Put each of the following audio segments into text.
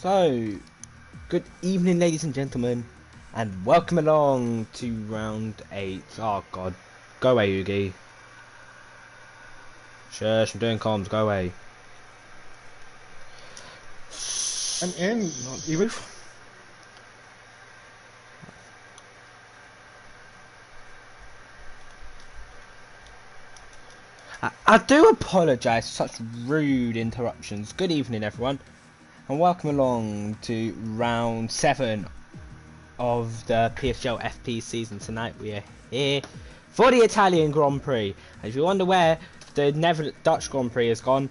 So, good evening, ladies and gentlemen, and welcome along to round 8. Oh god, go away, Yugi. Shush, I'm doing comms, go away. I'm in, not even. I do apologise for such rude interruptions. Good evening, everyone, and welcome along to round 7 of the PSGL FP season. Tonight we are here for the Italian Grand Prix. And if you wonder where the Dutch Grand Prix has gone,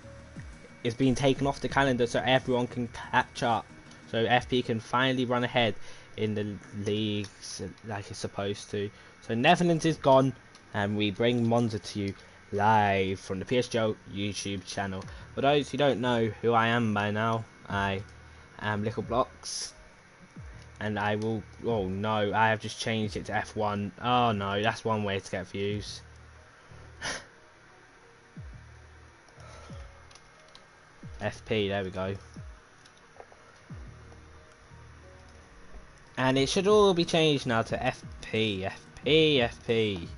it's been taken off the calendar so everyone can catch up. So FP can finally run ahead in the leagues like it's supposed to. So Netherlands is gone, and we bring Monza to you live from the PSGL YouTube channel. For those who don't know who I am by now, I am Little Blocks. And I will... Oh no, I have just changed it to F1. Oh no, that's one way to get views. FP, there we go. And it should all be changed now to FP, FP, FP.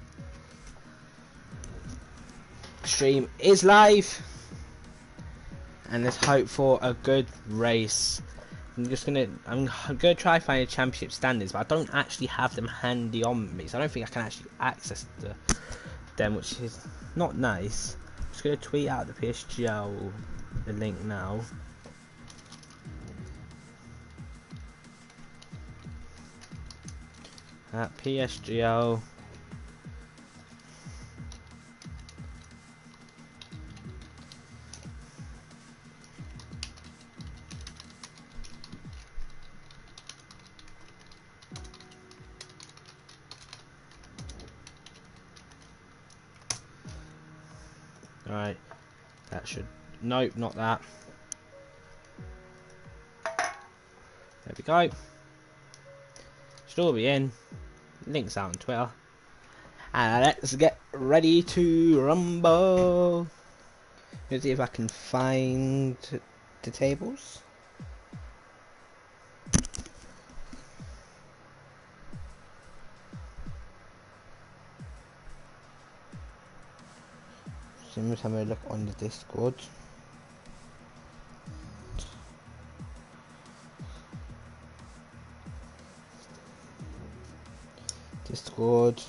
Stream is live. And let's hope for a good race. I'm gonna try find championship standings, but I don't actually have them handy on me, so I don't think I can actually access them, which is not nice. I'm just gonna tweet out the PSGL the link now. At PSGL. Alright, that should... Nope, not that. There we go. Should all be in. Links out on Twitter. And let's get ready to rumble. Let's see if I can find the tables. So let's have a look on the Discord. Discord.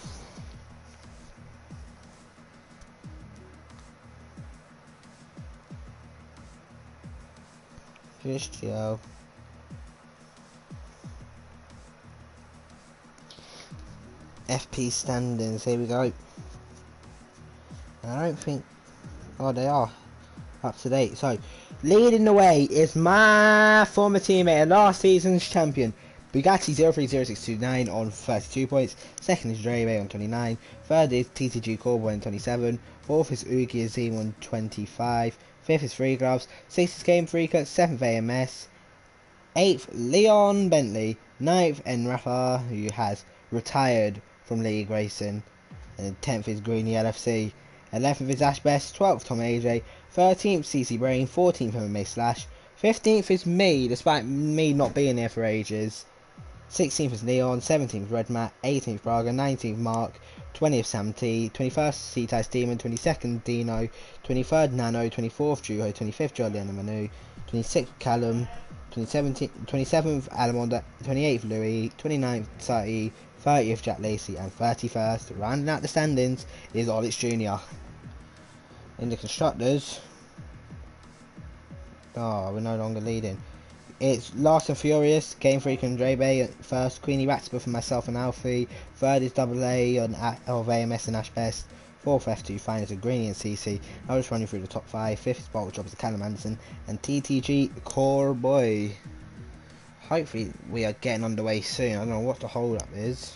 PSGL. FP standings, here we go. I don't think... Oh, they are up to date. So, leading the way is my former teammate and last season's champion, Bugatti 030629 on 32 points. Second is Drebe on 29. Third is TTG Corboy on 27. Fourth is Ugi Azim on 25. Fifth is Free Gloves. Sixth is Game Freaker. Seventh AMS. Eighth Leon Bentley. Ninth Enrafa, who has retired from League Racing. And 10th is Greeny LFC. 11th is Ash Best. 12th Tom AJ. 13th CC Brain. 14th MMA Slash. 15th is me, despite me not being here for ages. 16th is Leon, 17th Red Matt, 18th Braga, 19th Mark, 20th Sam T, 21st C-Tice Demon, 22nd Dino, 23rd Nano, 24th Juho, 25th Jolien Manu, 26th Callum, 27th Alamonda, 28th Louis, 29th Sati, 30th Jack Lacey, and 31st, rounding out the standings, is Olix Jr. In the constructors, we're no longer leading. It's Last and Furious, Game Freak and Drebe first, Queenie Ratsborough for myself and Alfie. Third is Double A of AMS and Ash Best. Fourth F2 Finals of Greeny and CC. I'll just run you through the top 5. Fifth is Bolt Jobs of Callum Anderson and TTG Core Boy. Hopefully we are getting underway soon. I don't know what the hold up is.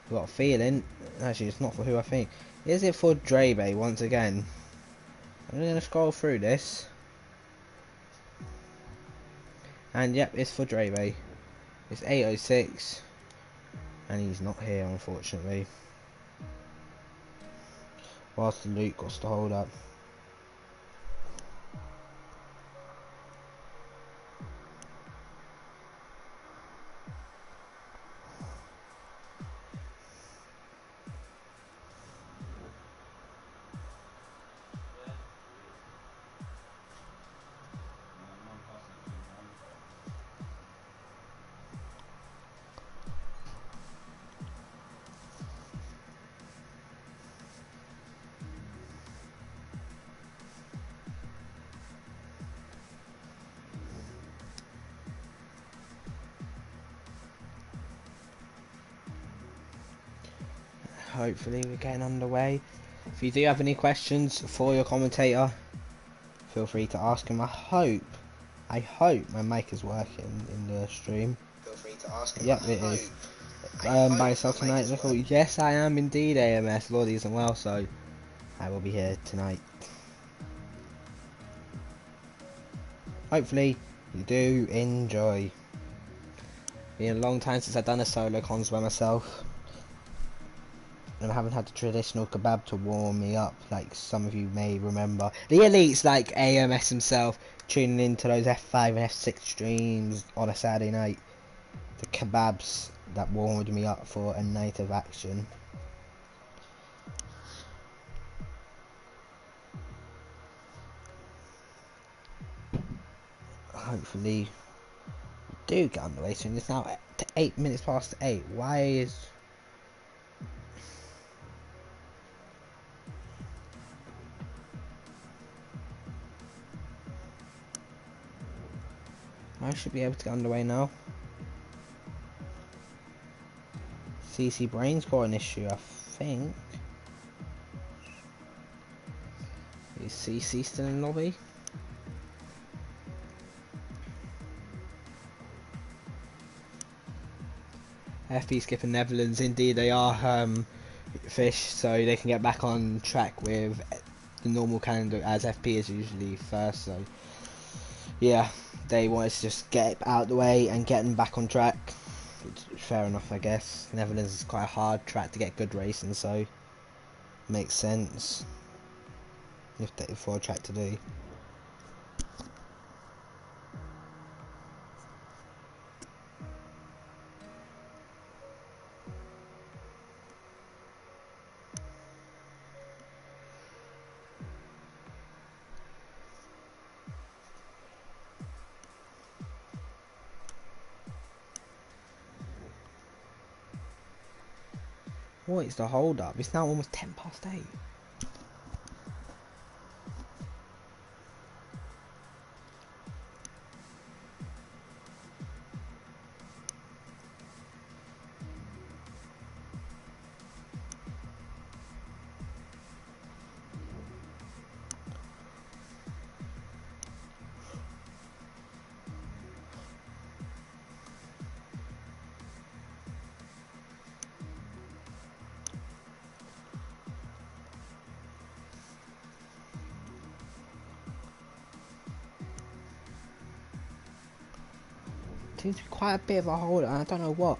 I've got a feeling. Actually, it's not for who I think. Is it for Drebe once again? I'm going to scroll through this. And yep, it's for Drebe. It's 8:06, and he's not here, unfortunately. Whilst Luke got to hold up. hopefully we're getting underway. If you do have any questions for your commentator, feel free to ask him. I hope my mic is working in the stream. Feel free to ask him. Yep, it is. By yourself tonight, Nicole? Yes, I am indeed, AMS. Lord isn't well, so I will be here tonight. Hopefully you do enjoy. Been a long time since I've done a solo cons by myself, and I haven't had the traditional kebab to warm me up like some of you may remember. The elites like AMS himself tuning into those F5 and F6 streams on a Saturday night. The kebabs that warmed me up for a night of action. Hopefully do get underway soon. It's now 8 minutes past 8. Why is... I should be able to get underway now. CC Brain's got an issue, I think. Is CC still in lobby? FP skipping Netherlands, indeed they are fish, so they can get back on track with the normal calendar as FP is usually first, so yeah, they wanted to just get out the way and get them back on track. Fair enough, I guess. Netherlands is quite a hard track to get good racing, so makes sense for a track to do. What is the hold up? It's now almost 10 past 8. Seems to be quite a bit of a hold up, I don't know what.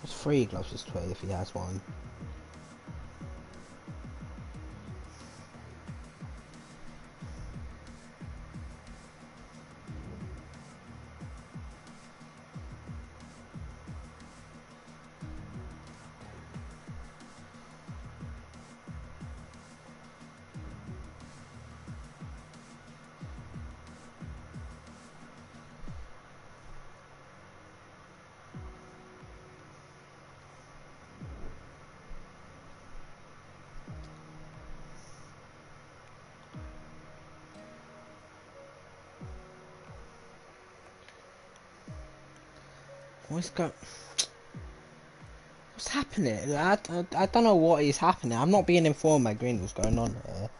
It's 3 gloves is 12 if he has one. What's happening? I don't know what is happening. I'm not being informed by Green what's going on here.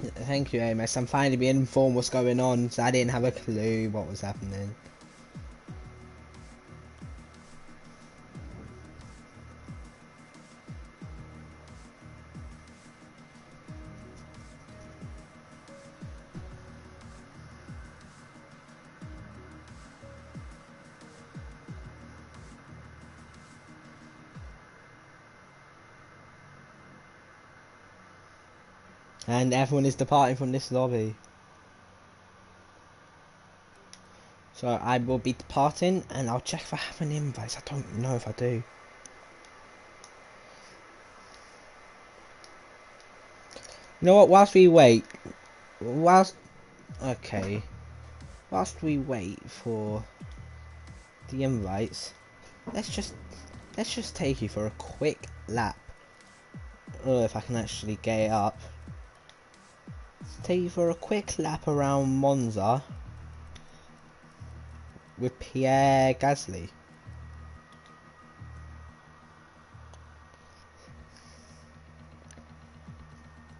Thank you, Amos. I'm finally being informed what's going on, so I didn't have a clue what was happening. And everyone is departing from this lobby. So I will be departing, and I'll check if I have any invites. I don't know if I do. You know what? Whilst we wait, okay, whilst we wait for the invites, let's just take you for a quick lap. Oh, if I can actually get it up. Take you for a quick lap around Monza with Pierre Gasly.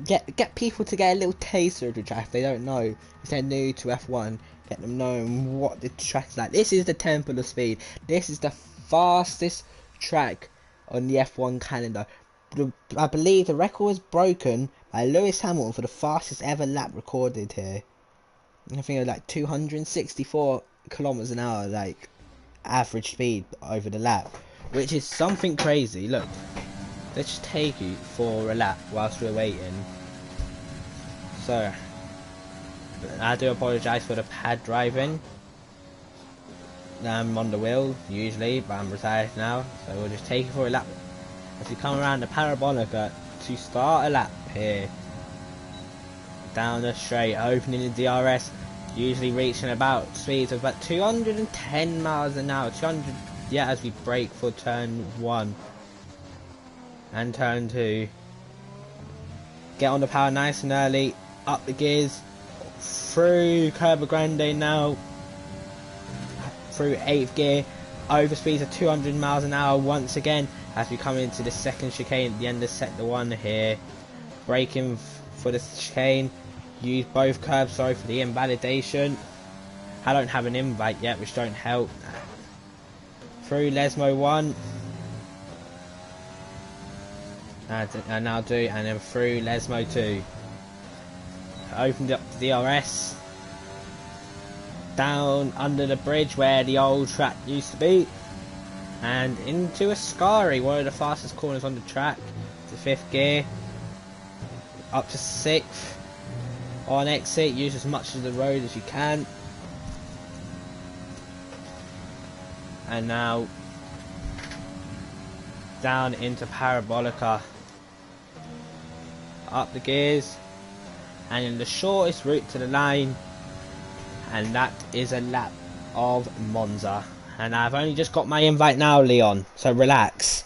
Get people to get a little taster of the track if they don't know. If they're new to F1, get them knowing what the track's like. This is the Temple of Speed. This is the fastest track on the F1 calendar. I believe the record was broken by Lewis Hamilton for the fastest ever lap recorded here. I think it was like 264 kilometers an hour, like average speed over the lap, which is something crazy. Look, let's just take you for a lap whilst we're waiting. So, I do apologise for the pad driving. I'm on the wheel usually, but I'm retired now, so we'll just take you for a lap as we come around the Parabolica to start a lap here. Down the straight, opening the DRS, usually reaching about speeds of about 210 miles an hour. 200, yeah, as we brake for turn 1 and turn 2. Get on the power nice and early, up the gears, through Curva Grande now, through 8th gear, over speeds of 200 miles an hour once again as we come into the second chicane at the end of sector 1 here. Braking for the chicane, use both curbs, sorry for the invalidation. I don't have an invite yet, which don't help. Through Lesmo 1. I now do, and then through Lesmo 2. Opened up the DRS. Down under the bridge where the old track used to be. And into Ascari, one of the fastest corners on the track. To 5th gear. Up to 6th. On exit, use as much of the road as you can. And now down into Parabolica. Up the gears. And in the shortest route to the line. And that is a lap of Monza. And I've only just got my invite now, Leon. So relax.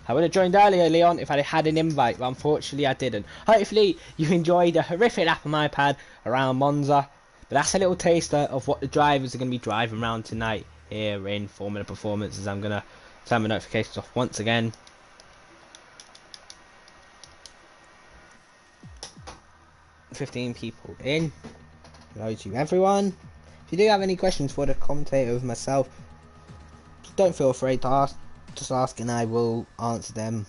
I would have joined earlier, Leon, if I had an invite, but unfortunately I didn't. Hopefully you enjoyed a horrific lap on my pad around Monza. But that's a little taster of what the drivers are going to be driving around tonight here in Formula Performance, as I'm going to turn my notifications off once again. "15 people in. Hello to everyone. If you do have any questions for the commentator of myself, don't feel afraid to ask. Just ask and I will answer them.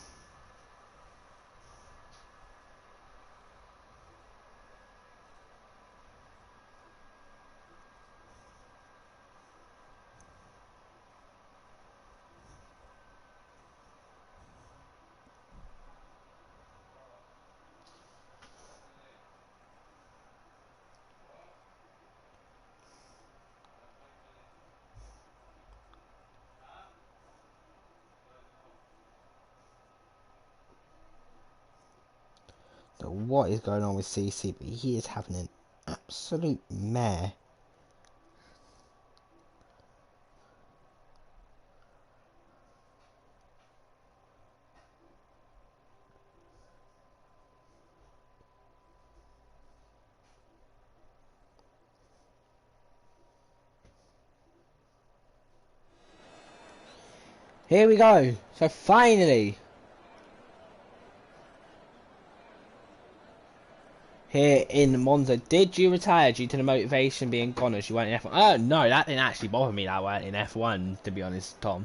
So what is going on with CCB? He is having an absolute mare. Here we go. So finally, here in Monza, did you retire due to the motivation being gone as you weren't in F1? Oh no, that didn't actually bother me that I weren't in F1, to be honest, Tom.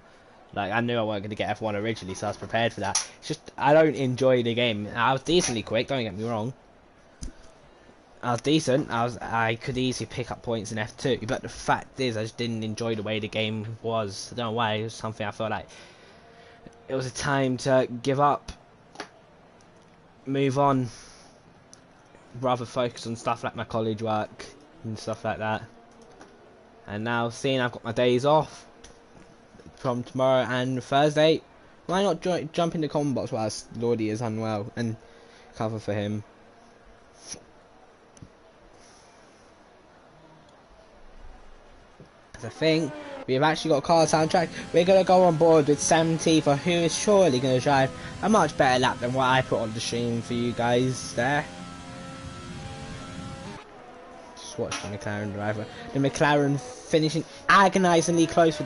Like, I knew I weren't going to get F1 originally, so I was prepared for that. It's just, I don't enjoy the game. I was decently quick, don't get me wrong. I was decent. I could easily pick up points in F2, but the fact is, I just didn't enjoy the way the game was. I don't know why. It was something I felt like it was a time to give up, move on, rather focus on stuff like my college work and stuff like that. And now, seeing I've got my days off from tomorrow and Thursday, why not jump in the comment box whilst Lordy is unwell and cover for him? I think we've actually got a car soundtrack. We're going to go on board with Sam T, for who is surely going to drive a much better lap than what I put on the stream for you guys there. Just watch the McLaren driver. The McLaren finishing agonisingly close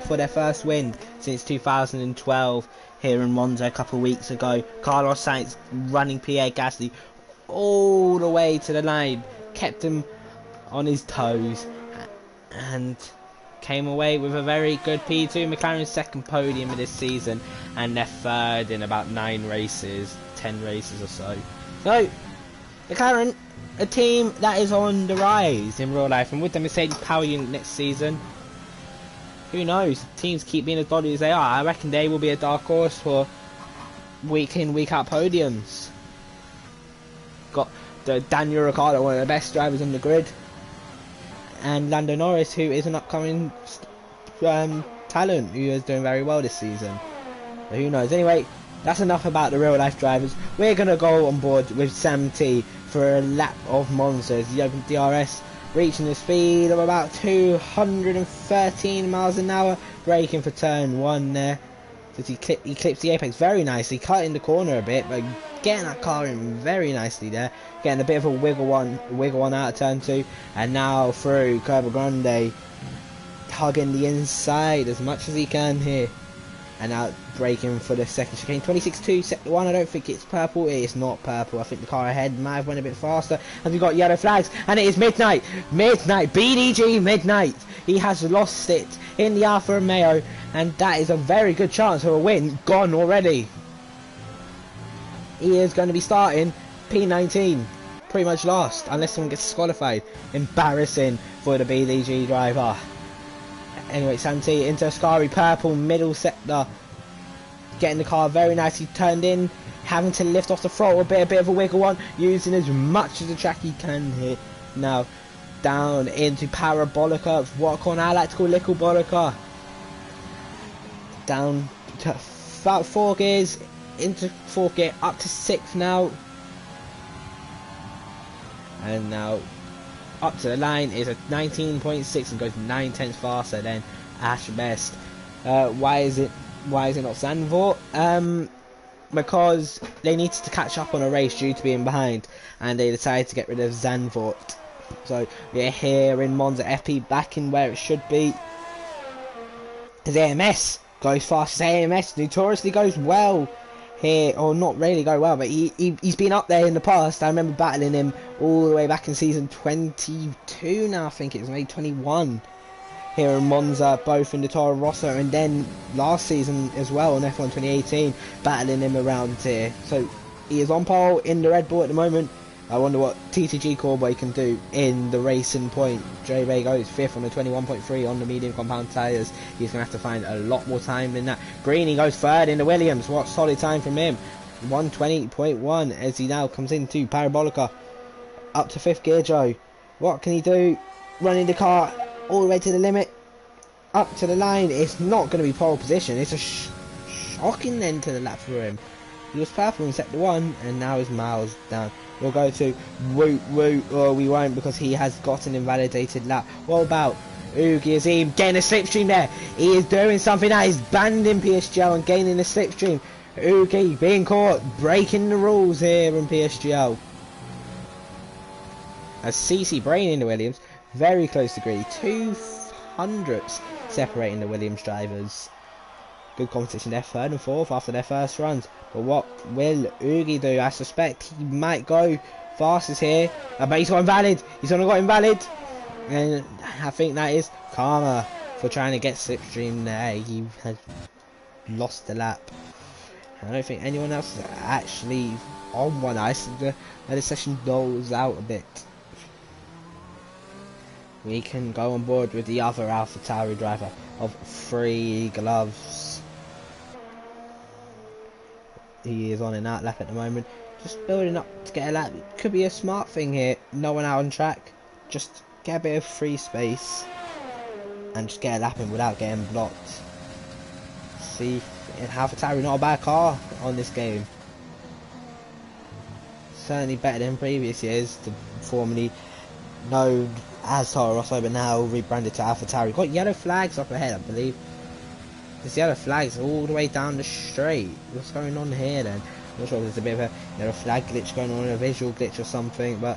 for their first win since 2012 here in Monza a couple of weeks ago. Carlos Sainz running Pierre Gasly all the way to the line, kept him on his toes, and came away with a very good P2. McLaren's second podium of this season, and their third in about 9 races, 10 races or so. So, McLaren, a team that is on the rise in real life, and with the Mercedes power unit next season, who knows? Teams keep being as dodgy as they are. I reckon they will be a dark horse for week in, week out podiums. Got the Daniel Ricciardo, one of the best drivers on the grid, and Lando Norris, who is an upcoming talent who is doing very well this season. So who knows? Anyway, that's enough about the real life drivers. We're going to go on board with Sam T for a lap of Monza as the Open DRS, reaching the speed of about 213 miles an hour, braking for turn 1 there. He clips the apex very nicely, cutting the corner a bit, but getting that car in very nicely there, getting a bit of a wiggle one out of turn 2, and now through Curva Grande, hugging the inside as much as he can here, and now braking for the second chicane. 26.2, sector 1. I don't think it's purple. It is not purple. I think the car ahead might have went a bit faster, and we've got yellow flags, and it is midnight, BDG midnight. He has lost it in the Alfa Romeo, and that is a very good chance of a win gone already. He is going to be starting P19, pretty much last, unless someone gets disqualified. Embarrassing for the BDG driver. Anyway, Sam T into Ascari, purple middle sector, getting the car very nicely turned in, having to lift off the throttle a bit of a wiggle one, using as much of the track he can here. Now down into Parabolica, what corner I like to call Little Bolica. Down to about 4 gears, into 4th gear, up to 6th now, and now up to the line is a 19.6 and goes 9/10 faster than Ash Best. Why is it not Zandvoort? Because they needed to catch up on a race due to being behind, and they decided to get rid of Zandvoort. So we're here in Monza, FP back in where it should be. His AMS goes fast. His AMS notoriously goes well here, or not really go well, but he's been up there in the past. I remember battling him all the way back in season 22 now, I think it was maybe 21, here in Monza, both in the Toro Rosso, and then last season as well in F1 2018, battling him around here. So he is on pole in the Red Bull at the moment. I wonder what TTG Callboy can do in the racing point. J Ray goes 5th on the 21.3 on the medium compound tyres. He's going to have to find a lot more time than that. Greeny goes 3rd in the Williams. What solid time from him. 120.1 as he now comes into Parabolica. Up to 5th gear, Joe. What can he do? Running the car all the way to the limit. Up to the line. It's not going to be pole position. It's a shocking end to the lap for him. He was purple in sector 1 and now is miles down. We'll go to Woot, or we won't because he has got an invalidated lap. What about Oogie Azim getting a slipstream there? He is doing something that is banned in PSGL and gaining a slipstream. Oogie being caught, breaking the rules here in PSGL. As CC Brain in the Williams, very close to Greedy, 200ths separating the Williams drivers. Good competition there, third and fourth after their first runs. But what will Oogie do? I suspect he might go fastest here. But he's got invalid. He's only got invalid. And I think that is karma for trying to get slipstream there. He has lost the lap. I don't think anyone else is actually on one ice. The session dulls out a bit. We can go on board with the other AlphaTauri driver of 3 gloves. He is on an out lap at the moment, just building up to get a lap. It could be a smart thing here. No one out on track, just get a bit of free space and just get a lap in without getting blocked. See, AlphaTauri not a bad car on this game. Certainly better than previous years, the formerly known as Toro Rosso but now rebranded to AlphaTauri. Got yellow flags up ahead, I believe. There's yellow flags all the way down the straight. What's going on here then? I'm not sure if there's a bit of a yellow flag glitch going on, a visual glitch or something, but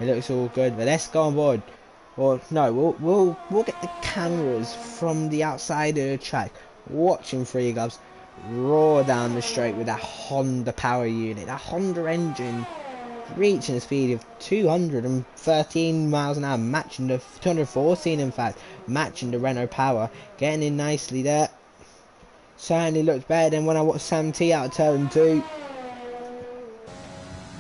it looks all good. But let's go on board. Or no, we'll get the cameras from the outside of the track, watching 3 gloves roar down the straight with that Honda power unit, that Honda engine reaching a speed of 213 miles an hour, matching the 214 in fact, matching the Renault power, getting in nicely there. Certainly looks better than when I watched Sam T out of turn 2.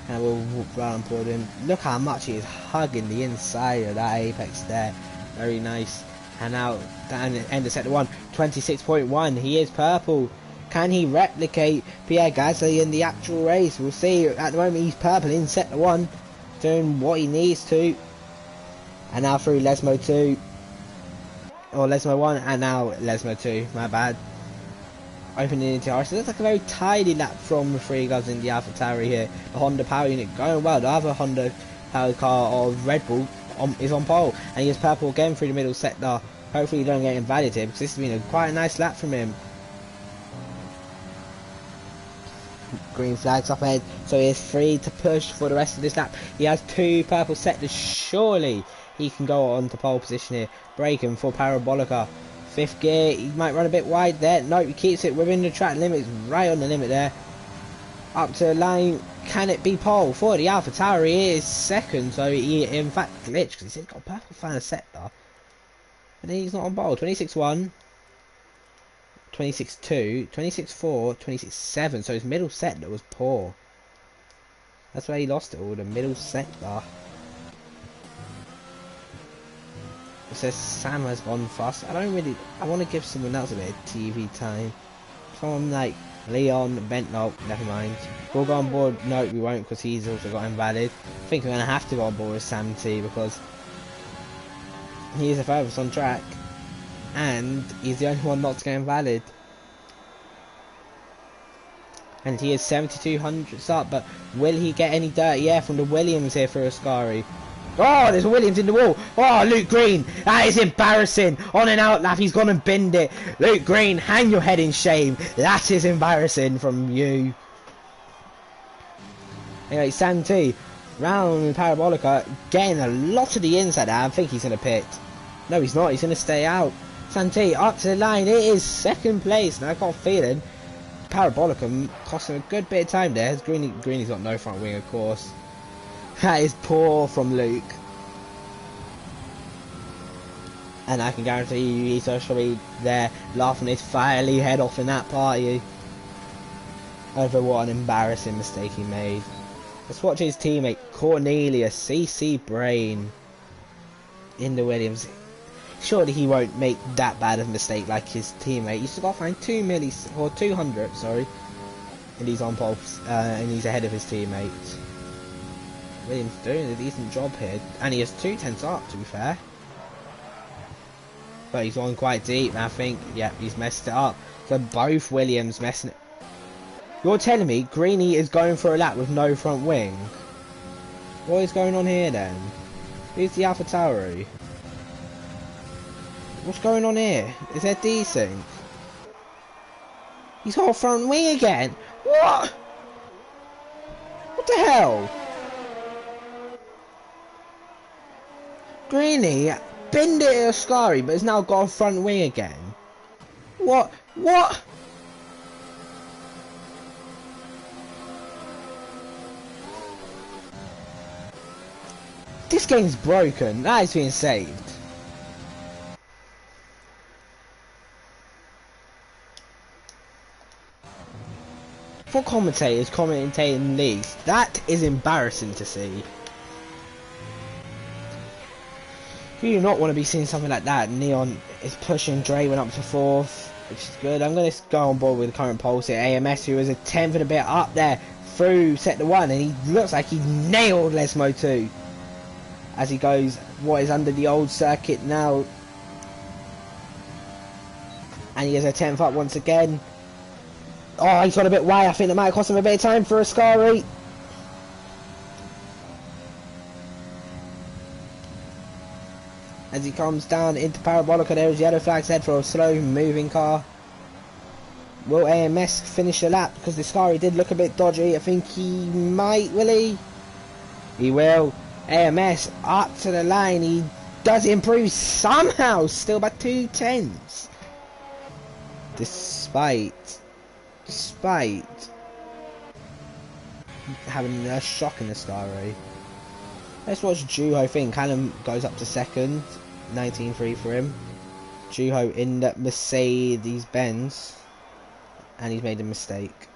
And we'll walk round toward him. Look how much he is hugging the inside of that apex there. Very nice. And now down the end of sector 1, 26.1. He is purple. Can he replicate Pierre Gasly in the actual race? We'll see. At the moment he's purple in sector 1, doing what he needs to. And now through Lesmo 2. Or Lesmo 1 and now Lesmo 2. My bad. Opening into RS. It looks like a very tidy lap from the 3 guys in the AlphaTauri here. The Honda power unit going well. The other Honda powered car of Red Bull is on pole. And he is purple again through the middle sector. Hopefully he don't get invalid here, because this has been quite a nice lap from him. Green flags up ahead, so he is free to push for the rest of this lap. He has 2 purple sectors. Surely he can go on to pole position here. Braking for Parabolica. 5th gear, he might run a bit wide there. No, he keeps it within the track limits, right on the limit there. Up to the line, can it be pole? For the AlphaTauri, he is second, so he in fact glitched, because he's got a purple final sector. But then he's not on pole. 26.1, 26.2, 26.4, 26.7, so his middle sector was poor. That's where he lost it all, the middle sector. It says Sam has gone fast. I want to give someone else a bit of TV time. Someone like Leon Bentlow, never mind. We'll go on board. No, we won't, because he's also got invalid. I think we're going to have to go on board with Sam T, because he is the furthest on track. And he's the only one not to get invalid. And he is 7,200 up, but will he get any dirty air from the Williams here for Ascari? Oh, there's a Williams in the wall. Oh, Luke Green, that is embarrassing. On and out lap, he's gone and binned it. Luke Green, hang your head in shame. That is embarrassing from you. Anyway, Sam T, round Parabolica, getting a lot of the inside. I think he's going to pit. No, he's not. He's going to stay out. Sam T, up to the line. It is 2nd place. And I got a feeling Parabolica costing a good bit of time there. Greeny's got no front wing, of course. That is poor from Luke. And I can guarantee you he's actually there laughing his fiery head off in that party over what an embarrassing mistake he made. Let's watch his teammate Cornelius CC Brain in the Williams. Surely he won't make that bad of a mistake like his teammate. He's got to find 200, sorry, and he's on pole, and he's ahead of his teammates. Williams doing a decent job here, and he has 2 tenths up, to be fair. But he's on quite deep, and I think, yeah, he's messed it up. So both Williams messing it. You're telling me Greeny is going for a lap with no front wing? What is going on here then? Who's the AlphaTauri? What's going on here? Is there desync? He's got a front wing again. What? What the hell? Greeny binned it at Ascari, but has now got a front wing again. What? What? This game's broken. That is being saved. For commentators commentating leagues, that is embarrassing to see. You do not want to be seeing something like that. Neon is pushing Dre went up to 4th, which is good. I'm going to go on board with the current polls here. AMS, who was a 10th and a bit up there through sector 1, and he looks like he nailed Lesmo too. As he goes, what is under the old circuit now. And he is a 10th up once again. Oh, he's got a bit wide. I think that might cost him a bit of time for Ascari. As he comes down into Parabolica, there is yellow flags head for a slow moving car. Will AMS finish the lap? Because the Ascari did look a bit dodgy. I think he might, will he? He will. AMS up to the line. He does improve somehow. Still about 2/10. Despite having a shock in the Ascari. Let's watch Juho thing. Callum goes up to 2nd. 19.3 for him. Juho in the Mercedes-Benz. And he's made a mistake.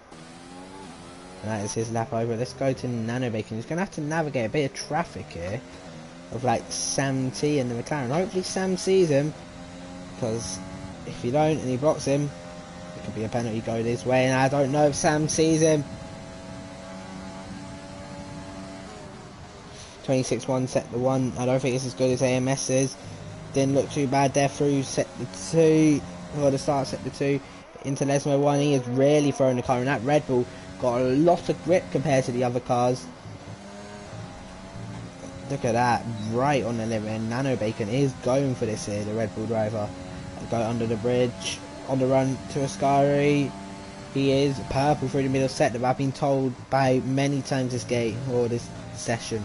And that is his lap over. Let's go to Nano Bacon. He's going to have to navigate a bit of traffic here. Of like Sam T and the McLaren. Hopefully Sam sees him. Because if you don't and he blocks him, it could be a penalty go this way. And I don't know if Sam sees him. 26-1 set the 1. I don't think it's as good as AMS's. Didn't look too bad there through set the 2. Or the start set the 2. Into Lesmo 1. He has really thrown the car. And that Red Bull got a lot of grip compared to the other cars. Look at that. Right on the limit. And Nano Bacon is going for this here. The Red Bull driver. Go under the bridge. On the run to Ascari. He is purple through the middle sector. But I've been told by many times this game or this session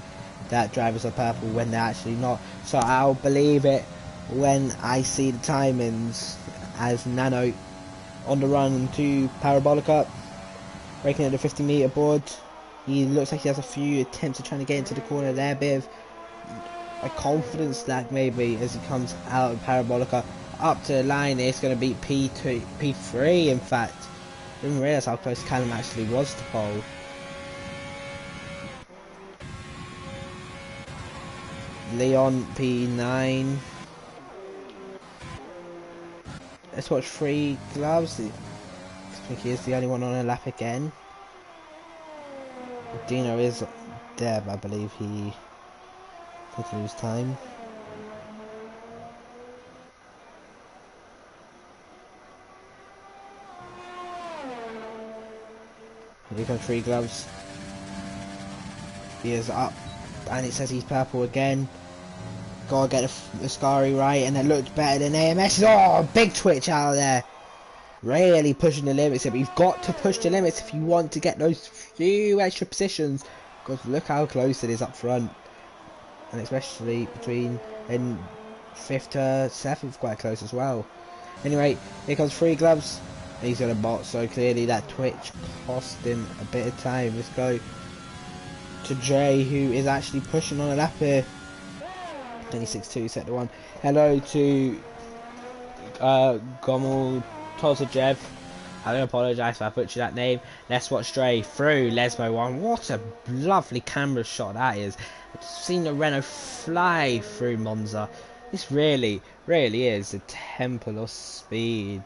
that drivers are purple when they're actually not, so I'll believe it when I see the timings. As Nano on the run to Parabolica, breaking at the 50-meter board. He looks like he has a few attempts at trying to get into the corner there, a bit of a confidence lag maybe as he comes out of Parabolica up to the line. It's going to beat P2, P3 in fact. Didn't realise how close Callum actually was to pole. Leon P9. Let's watch 3 gloves. I think he is the only one on a lap again. Dino is there, but I believe he could lose time. Here comes 3 gloves. He is up, and it says he's purple again. Gotta get the Ascari right, and it looked better than AMS. Oh, big twitch out of there. Really pushing the limits here, but you've got to push the limits if you want to get those few extra positions. Because look how close it is up front. And especially between in 5th to 7th, quite close as well. Anyway, here comes 3 gloves. He's got a bot, so clearly that twitch cost him a bit of time. Let's go to Jay, who is actually pushing on a lap here. 26-2 set the 1. Hello to Gomel Tozajev. I do apologise if I butchered that name. Let's watch Dre through Lesmo 1. What a lovely camera shot that is. I've seen the Renault fly through Monza. This really is a temple of speed.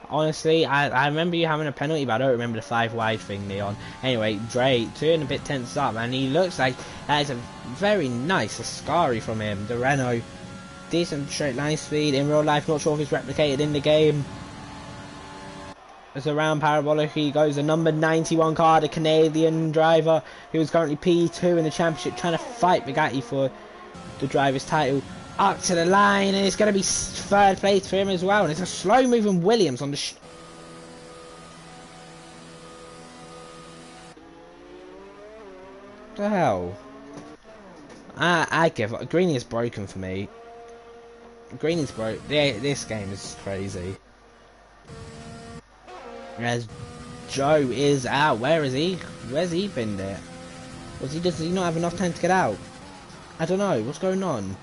Honestly, I remember you having a penalty, but I don't remember the 5 wide thing, Leon. Anyway, Dre, 2 and a bit tense up, and he looks like that is a very nice Ascari from him. The Renault, decent straight line speed. In real life, not sure if it's replicated in the game. As around Parabolic, he goes the number 91 car, the Canadian driver, who is currently P2 in the championship, trying to fight Bugatti for the driver's title. Up to the line, and it's going to be 3rd place for him as well. And it's a slow moving Williams on the what the hell? I give up. Green is broken for me. Green is broke. Yeah, this game is crazy. As Joe is out. Where is he? Where's he been there? Does he not have enough time to get out? I don't know. What's going on?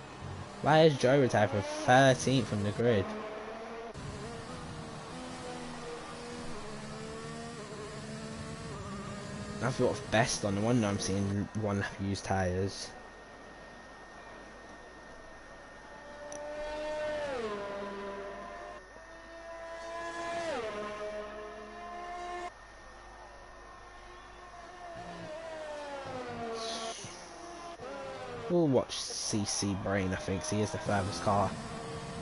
Why is Joe retired for 13th from the grid? I thought best on the one. I'm seeing one lap used tyres. We'll watch CC Brain, I think, so he is the furthest car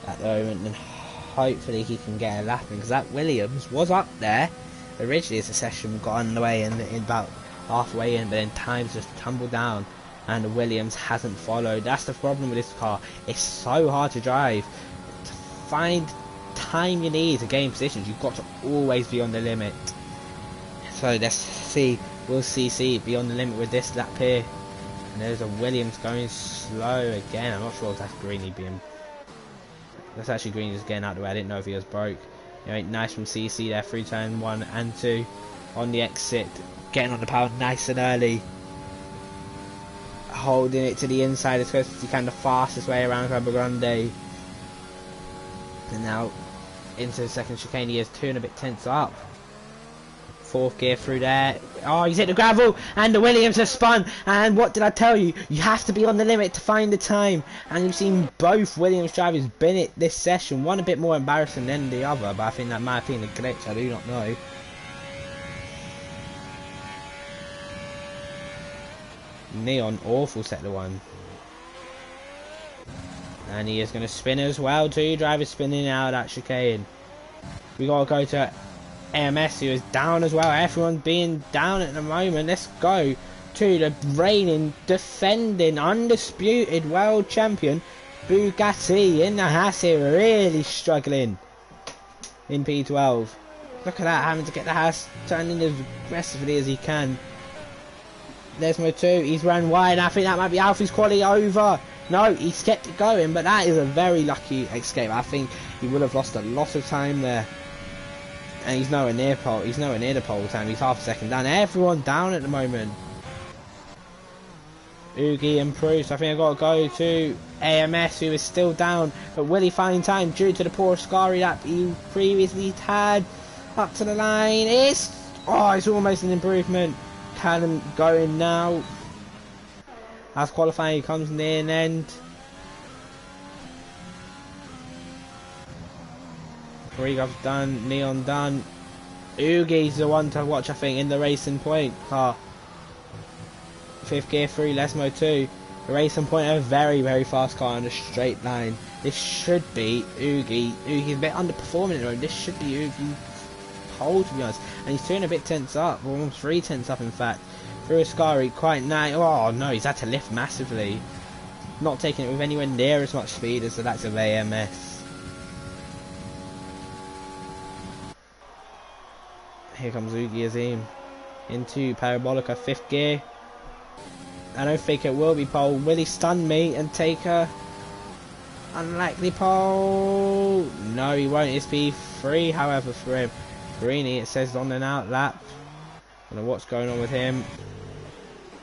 at the moment, and hopefully he can get a lap in, because that Williams was up there originally as the session got underway, and in about halfway in, but then times just tumbled down and the Williams hasn't followed. That's the problem with this car. It's so hard to drive. To find time you need to gain positions, you've got to always be on the limit. So let's see, will CC be on the limit with this lap here? And there's a Williams going slow again. I'm not sure if that's Greeny being... That's actually Greeny just getting out of the way. I didn't know if he was broke. You know, nice from CC there, through turn 1 and 2 on the exit. Getting on the power nice and early. Holding it to the inside as close as he can, the fastest way around Cabo Grande. And now into the second chicane, he is 2 and a bit tenths up. 4th gear through there. Oh, he's hit the gravel, and the Williams has spun. And what did I tell you? You have to be on the limit to find the time. And you've seen both Williams drivers bin it this session. One a bit more embarrassing than the other, but I think that might have been a glitch. I do not know. Neon, awful sector 1. And he is going to spin as well. 2 drivers spinning out of that chicane. We got to go to AMS, who is down as well. Everyone's being down at the moment. Let's go to the reigning, defending, undisputed world champion Bugatti in the Haas here, really struggling in P12. Look at that, having to get the Haas turning as aggressively as he can. Desmo 2, he's ran wide. I think that might be Alfie's quality over. No, he's kept it going, but that is a very lucky escape. I think he would have lost a lot of time there. And he's nowhere near pole. He's nowhere near the pole time. He's half a second down. Everyone down at the moment. Oogie improves. I think I've got to go to AMS, who is still down. But will he find time due to the poor Scary that he previously had? Up to the line. It's almost an improvement. Callum going now. As qualifying comes near an end. Rigov's done, Neon done. Oogie's the one to watch, I think, in the Racing Point car. 5th gear through, Lesmo 2. The Racing Point, a very, very fast car on a straight line. This should be Oogie. Oogie's a bit underperforming at the moment. This should be Oogie's pole, to be honest. And he's 2 and a bit tenths up, almost 3 tenths up, in fact. Through Ascari, quite nice. Oh no, he's had to lift massively. Not taking it with anywhere near as much speed as the likes of AMS. Here comes Oogie Azim into Parabolica, 5th gear. I don't think it will be pole. Will he stun me and take a unlikely pole? No, he won't. It's P3, however, for him. Greeny, it says on an out lap. I don't know what's going on with him.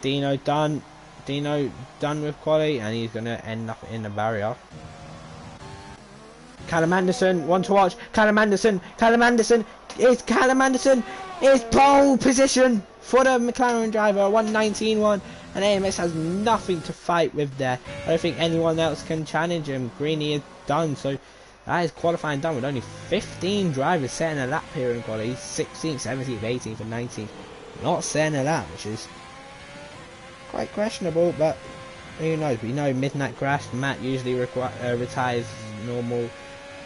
Dino done. Dino done with quality, and he's going to end up in the barrier. Callum Anderson, one to watch. Callum Anderson. It's Callum Anderson. It's pole position for the McLaren driver. 119.1, and AMS has nothing to fight with there. I don't think anyone else can challenge him. Greeny is done, so that is qualifying done with only 15 drivers setting a lap here in quality. 16th, 17th, 18th, and 19th not setting a lap, which is quite questionable, but who knows? We know Midnight Crash. Matt usually retires normal.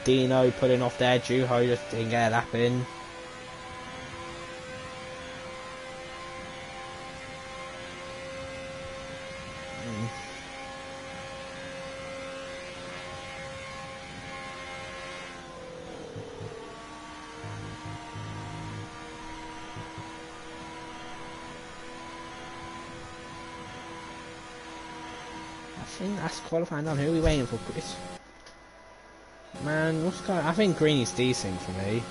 Dino pulling off there. Juho just didn't get a lap in. I think that's qualifying done. Who are we waiting for, Chris? Man, what's going on? I think Greeny's decent for me.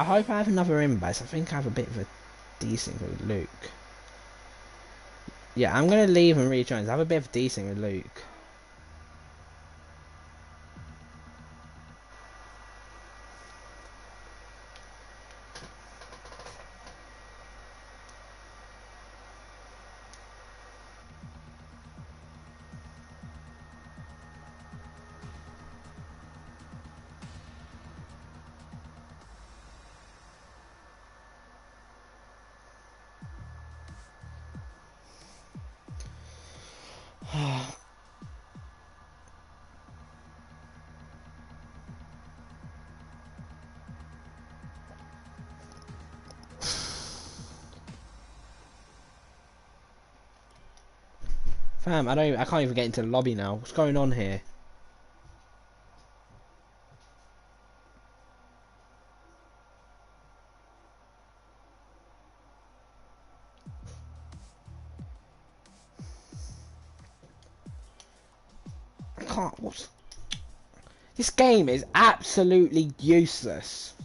I hope I have another invite. I think I have a bit of a decent with Luke. Yeah, I'm gonna leave and rejoin. I have a bit of decent with Luke. Fam, I can't even get into the lobby now. What's going on here? I can't. What's this game is absolutely useless.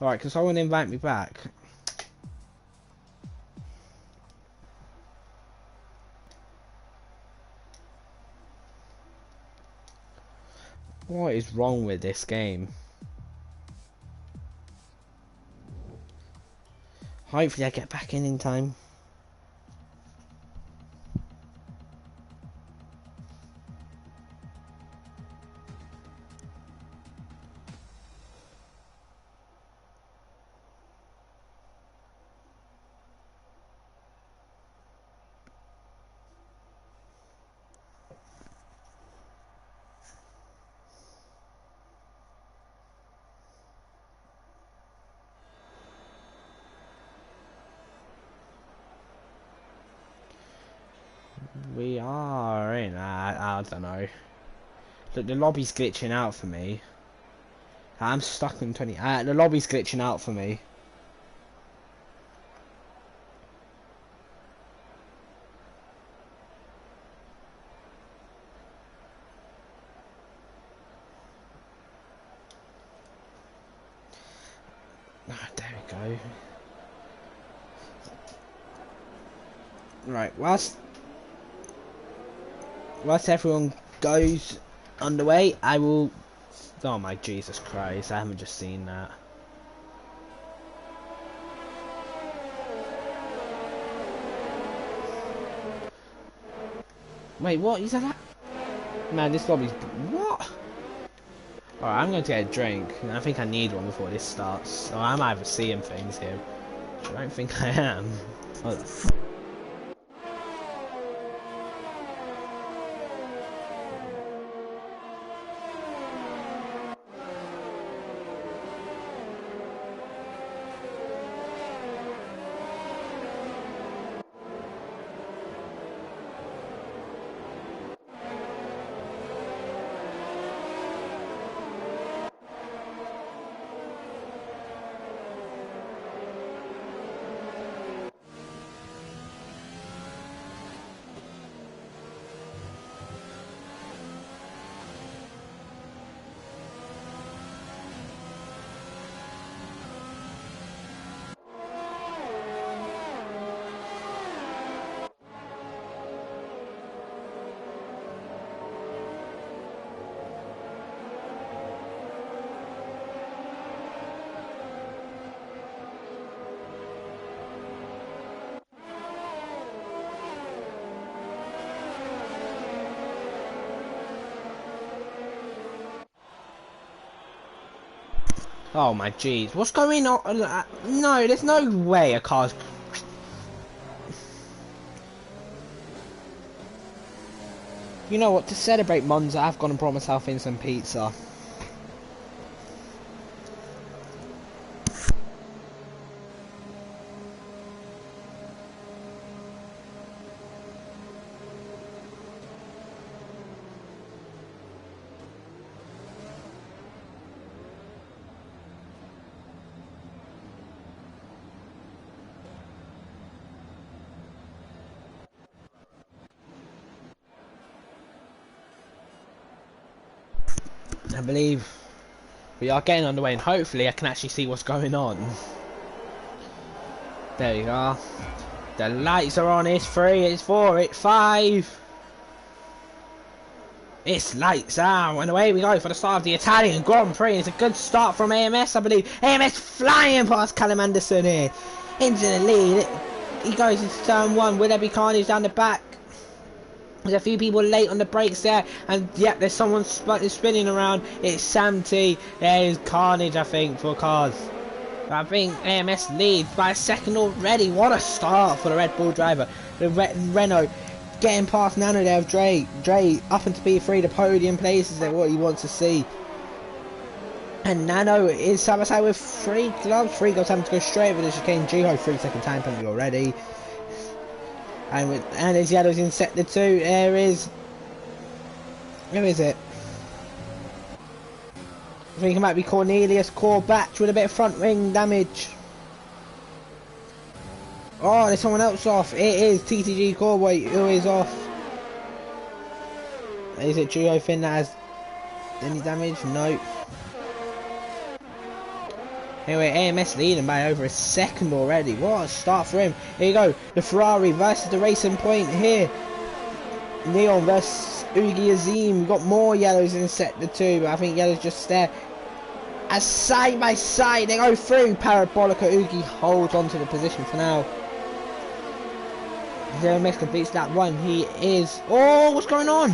Alright, can someone invite me back? What is wrong with this game? Hopefully I get back in time. We are in. I don't know. Look, the lobby's glitching out for me. I'm stuck in 20. The lobby's glitching out for me. Ah, there we go. Right, whilst everyone goes underway, I will. Oh my Jesus Christ! I haven't just seen that. Wait, what? Is that? Man, this lobby's what? Alright, I'm going to get a drink. I think I need one before this starts. Oh, I'm either seeing things here. I don't think I am. Oh, oh my jeez, what's going on? No, there's no way a car's. You know what? To celebrate Monza, I've gone and brought myself in some pizza. I believe We are getting underway, and hopefully I can actually see what's going on. There you are. The lights are on. It's 3, it's 4, it's 5. It's lights out, and away we go for the start of the Italian Grand Prix. It's a good start from AMS, I believe. AMS flying past Callum Anderson here into the lead. He goes into turn 1. Will there be carnage down the back? There's a few people late on the brakes there, and yep, there's someone spinning around. It's Sam T. There's carnage, I think, for cars. I think AMS leads by a second already. What a start for the Red Bull driver. The Renault getting past Nano there of Dre. Dre up into P3, the podium places there, what he wants to see. And Nano is side by side with 3 gloves. 3 gloves having to go straight over the chicane. Jiho 3-second time penalty already. And as Yellow's in sector 2, there is... Who is it? I think it might be Cornelius Corbatch with a bit of front wing damage. Oh, there's someone else off. It is TTG Corboy who is off. Is it Duo Finn that has any damage? No. Anyway, AMS leading by over a second already. What a start for him. Here you go. The Ferrari versus the Racing Point here. Neon versus Ugi Azim. We've got more yellows in sector 2, but I think yellow's just there. As side by side they go through. Parabolica Ugi holds on to the position for now. AMS completes that one. He is... Oh, what's going on?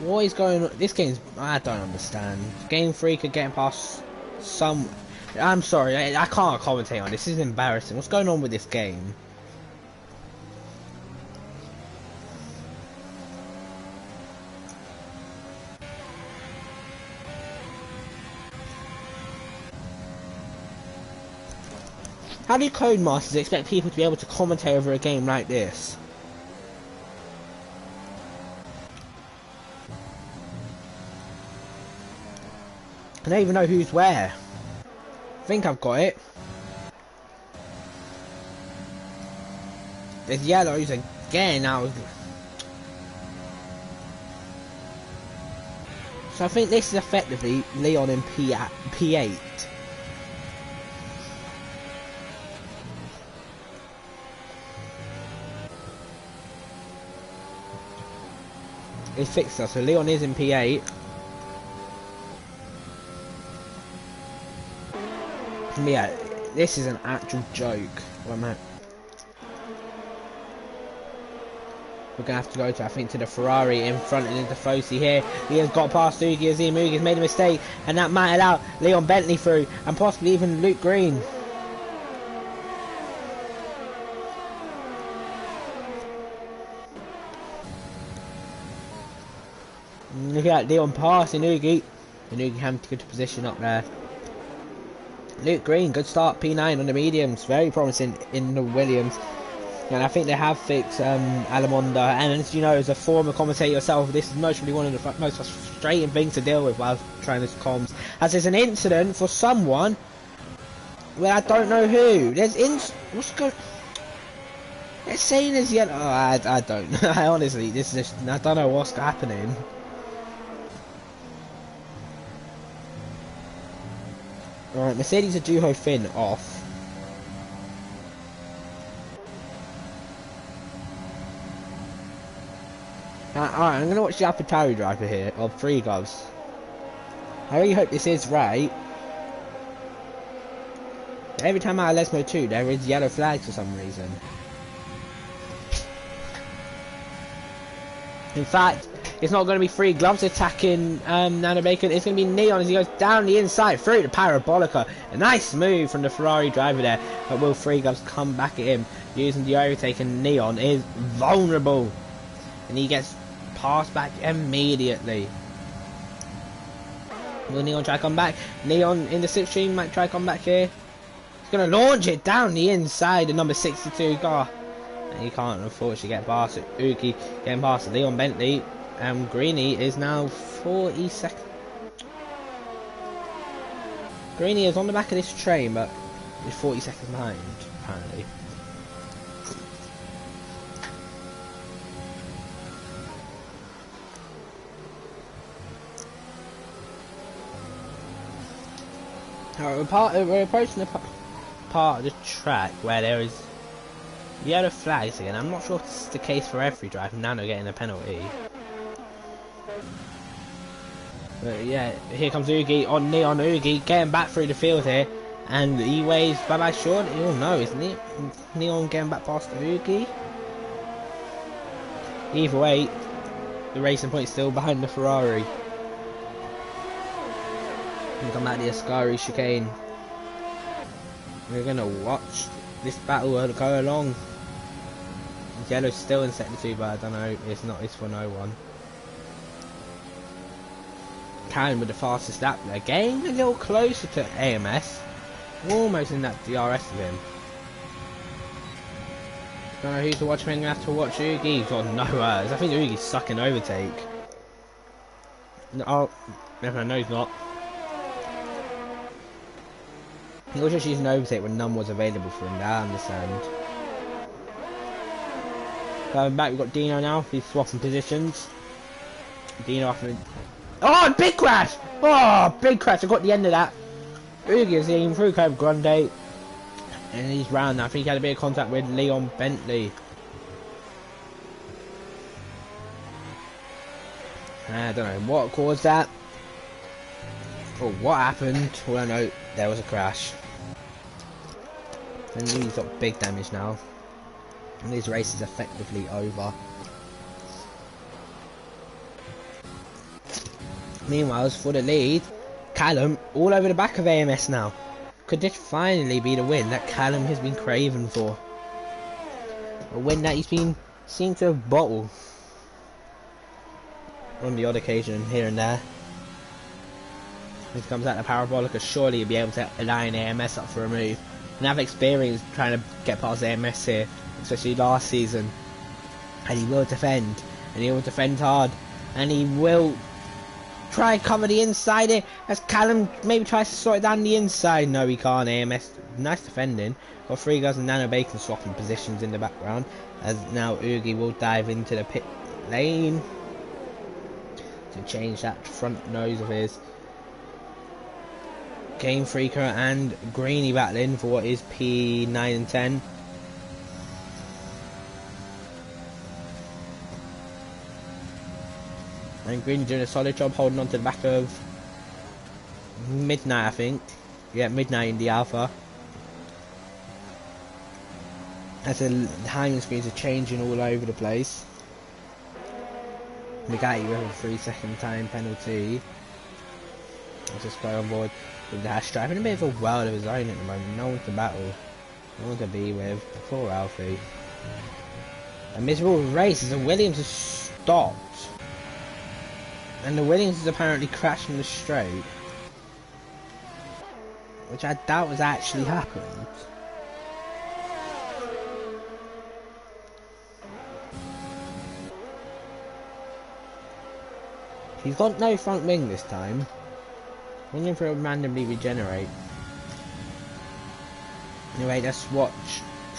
What is going on? This game's... I don't understand. Game Freak are getting past some... I'm sorry, I can't commentate on this. This is embarrassing. What's going on with this game? How do Codemasters expect people to be able to commentate over a game like this? I don't even know who's where. I think I've got it. There's yellows again now. So I think this is effectively Leon in P8. It fixed us, so Leon is in P8. Yeah, this is an actual joke. Where am I? We're gonna have to go to, I think, to the Ferrari in front of the Fosi here. He has got past Ugi Azim. Ugi's made a mistake, and that might allow Leon Bentley through, and possibly even Luke Green. Look at that, Leon passing Ugi. And Ugi having to get to position up there. Luke Green, good start, P9 on the mediums, very promising in the Williams. And I think they have fixed Alamonda, and as you know, as a former commentator yourself, this is mostly one of the most frustrating things to deal with while trying this comms. As there's an incident for someone, well, I don't know who. What's going... They're saying there's yet... Oh, I don't. I honestly, this is just... I don't know what's happening. Alright, Mercedes and Duho Finn off. Alright, I'm going to watch the AlphaTauri driver here, of 3 gloves. I really hope this is right. Every time out of Lesmo 2, there is yellow flags for some reason. In fact, it's not going to be 3 gloves attacking Nano Bacon. It's going to be Neon as he goes down the inside through the Parabolica. A nice move from the Ferrari driver there. But will 3 gloves come back at him using the overtake, and Neon is vulnerable. And he gets passed back immediately. Will Neon try to come back? Neon in the slipstream might try to come back here. He's going to launch it down the inside of number 62 car. And he can't unfortunately get past it. Uki getting past Leon Bentley. Greeny is now 40 seconds. Greeny is on the back of this train, but is 40 seconds behind, apparently. We're approaching the part of the track where there is yellow flags again. I'm not sure if it's the case for every drive. Nano getting a penalty. But yeah, here comes Ugi on Neon. Ugi getting back through the field here. And he waves bye-bye short. Oh no, isn't it? Neon getting back past Ugi. Either way, the racing point still behind the Ferrari. And come back the Ascari chicane. We're gonna watch this battle go along. Yellow's still in sector 2, but I don't know, it's for no one. Karen with the fastest lap there, getting a little closer to AMS. Almost in that DRS of him. Don't know who to watch, I'm gonna have to watch Ugi. He's got no words. I think Ugi's sucking overtake. No, no, he's not. He was just using overtake when none was available for him, I understand. Going back, we've got Dino now, he's swapping positions. Dino off and... Oh, big crash! Oh, big crash, I got the end of that. Ugi is in through Curve Grande. And he's round now, I think he had a bit of contact with Leon Bentley. I don't know what caused that. Or what happened. All I know, there was a crash. And he's got big damage now. And his race is effectively over. Meanwhile, for the lead, Callum all over the back of AMS now. Could this finally be the win that Callum has been craving for? A win that he's been seen to bottle on the odd occasion here and there. When he comes out the parabolic, surely he'll be able to line AMS up for a move. And have experience trying to get past AMS here, especially last season. And he will defend, and he will defend hard, and he will try and cover the inside here as Callum maybe tries to sort it down the inside. No, he can't. AMS, nice defending. Got 3 guys and Nano Bacon swapping positions in the background as now Ugi will dive into the pit lane to change that front nose of his. Game Freaker and Greeny battling for what is P9 and 10. And Greeny doing a solid job holding on to the back of Midnight, I think. Yeah, Midnight in the Alpha. As the timing screens are changing all over the place. Nagati with a 3-second time penalty. Let's just go on board with the hash drive in a bit of a world of his own at the moment. No one to battle, no one to be with. Poor Alfie. A miserable race as the Williams has stopped. And the Williams is apparently crashing the straight. Which I doubt has actually happened. He's got no front wing this time. Wondering if it will randomly regenerate. Anyway, let's watch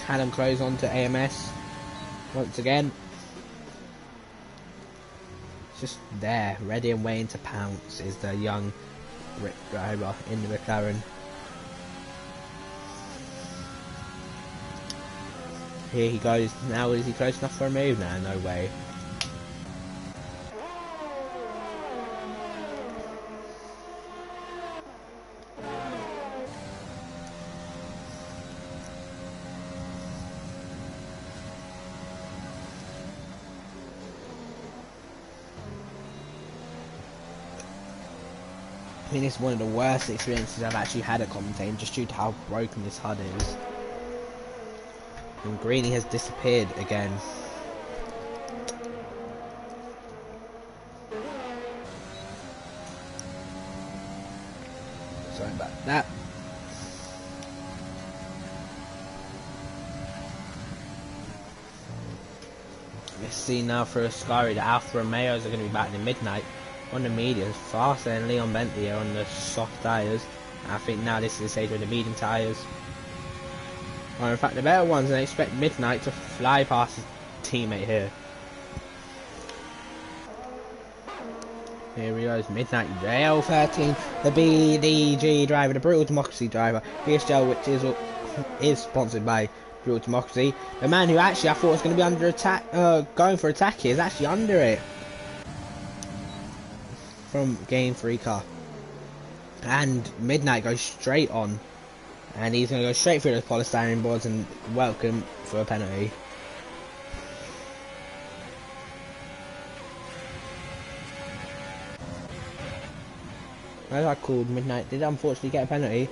Callum close on to AMS once again. It's just there, ready and waiting to pounce is the young Rick driver in the McLaren. Here he goes. Now is he close enough for a move? Nah, no way. I think it's one of the worst experiences I've actually had at commentating, just due to how broken this HUD is. And Greeny has disappeared again. Sorry about that. Let's see now for Ascari, the Alfa Romeos are going to be battling Midnight on the mediums, faster than Leon Bentley on the soft tyres. I think now this is the stage with the medium tyres. Or in fact the better ones, and I expect Midnight to fly past his teammate here. Here we go, it's Midnight Rail 13, the BDG driver, the Brutal Democracy driver, PSGL, which is sponsored by Brutal Democracy. The man who actually I thought was going to be under attack, going for attack here, is actually under it. From Game 3 car. And Midnight goes straight on. And he's going to go straight through the polystyrene boards and welcome for a penalty. As I called, Midnight did unfortunately get a penalty.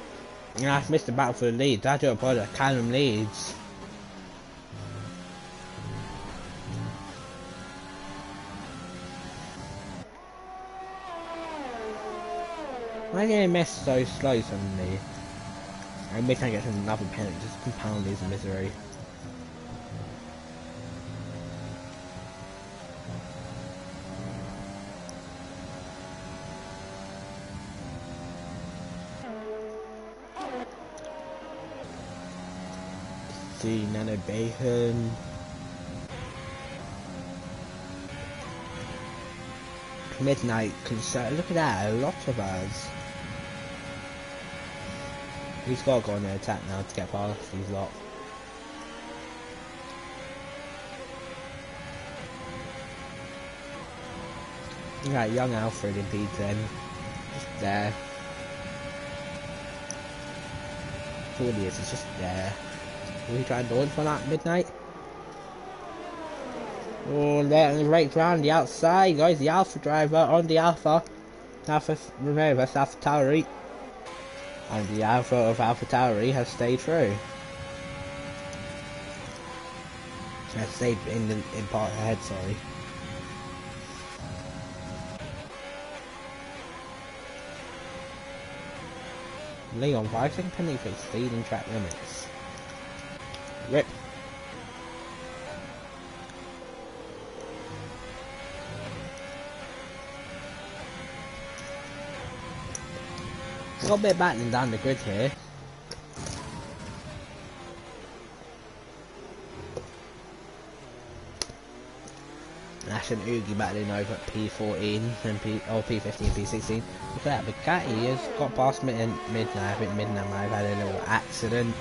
And I've missed the battle for the lead. I do apologise. Callum leads. Why did he miss so slow suddenly? And Midnight gets another penalty, just compound his misery. See Nano Bacon. Midnight concern. Look at that, a lot of us. He's got to go on the attack now to get past these lot. You got young Alfred in P10. Just there. That's all he is, he's just there. Will he try and dodge for that Midnight? Oh, letting right round the outside, guys. The Alpha driver on the Alpha. Alpha Romero versus Alpha Tauri. And the Alpha of Alpha Tauri has stayed through. Has stayed in part ahead, sorry. Leon, 5-second penalty for exceeding track limits. Rip. Got a bit of battling down the grid here. Ash and Oogie battling over at P14 and P15 and P16. Look at that, Bugatti has got past Midnight. I think Midnight might have had a little accident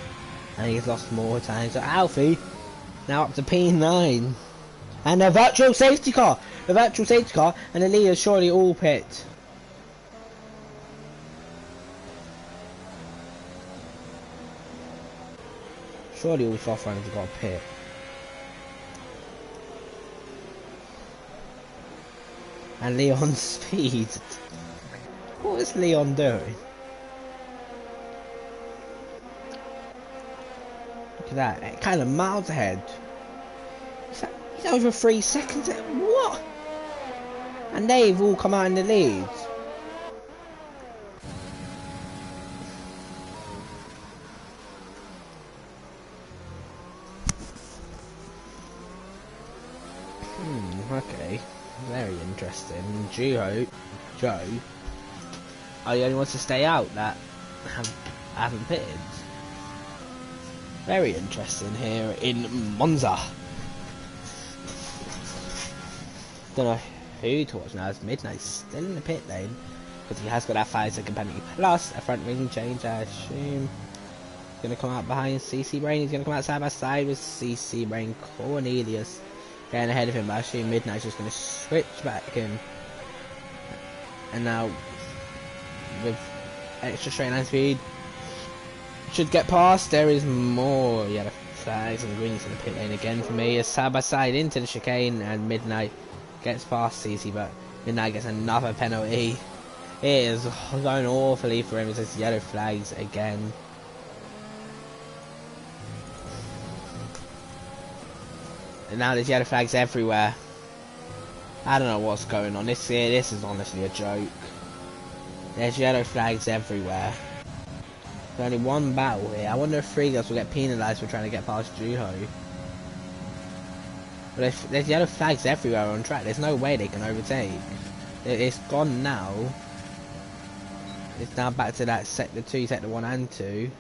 and he's lost more time. So Alfie now up to P9. And a virtual safety car! The virtual safety car, and the leaders surely all pit. Surely all soft runners have got a pit. And Leon's speed. What is Leon doing? Look at that, kind of miles ahead. He's over 3 seconds. What? And they've all come out in the lead. Okay. Very interesting. Joe are the only ones to stay out that haven't pitted. Very interesting here in Monza. Don't know who to watch now. As Midnight's still in the pit lane because he has got that 5-second penalty plus a front wing change. I assume he's gonna come out behind CC Brain. He's gonna come out side by side with CC Brain. Cornelius getting ahead of him, but I assume Midnight's just going to switch back in. And now, with extra straight line speed, should get past. There is more yellow flags and greens in the pit lane again for me. As side by side into the chicane, and Midnight gets past CC, but Midnight gets another penalty. It is going awfully for him. It's yellow flags again. And now there's yellow flags everywhere. I don't know what's going on. This is honestly a joke. There's yellow flags everywhere. There's only one battle here. I wonder if 3 girls will get penalised for trying to get past Juho. But there's yellow flags everywhere on track. There's no way they can overtake. It's gone now. It's now back to that sector 2, sector 1 and 2.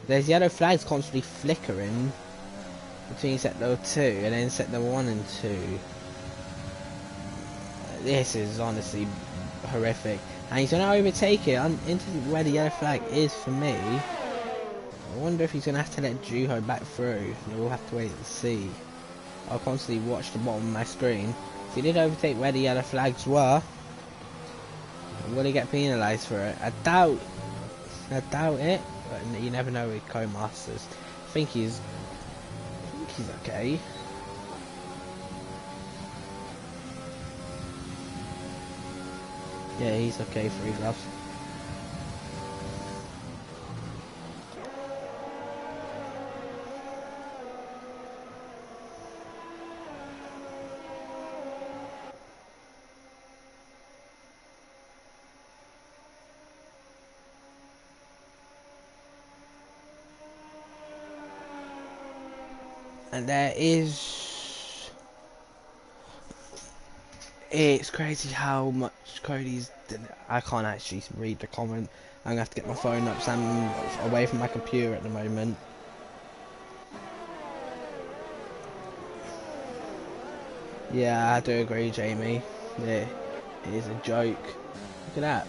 There's yellow flags constantly flickering between sector 2 and then sector 1 and 2. This is honestly horrific. And he's going to overtake it into where the yellow flag is for me. I wonder if he's going to have to let Juho back through. We'll have to wait and see. I'll constantly watch the bottom of my screen. So he did overtake where the yellow flags were. Will he get penalised for it? I doubt it. But you never know with co-masters. I think he's okay. Yeah, he's okay for his gloves. And there is... It's crazy how much Cody's... I can't actually read the comment. I'm going to have to get my phone up, so I'm away from my computer at the moment. Yeah, I do agree, Jamie. Yeah, it is a joke. Look at that.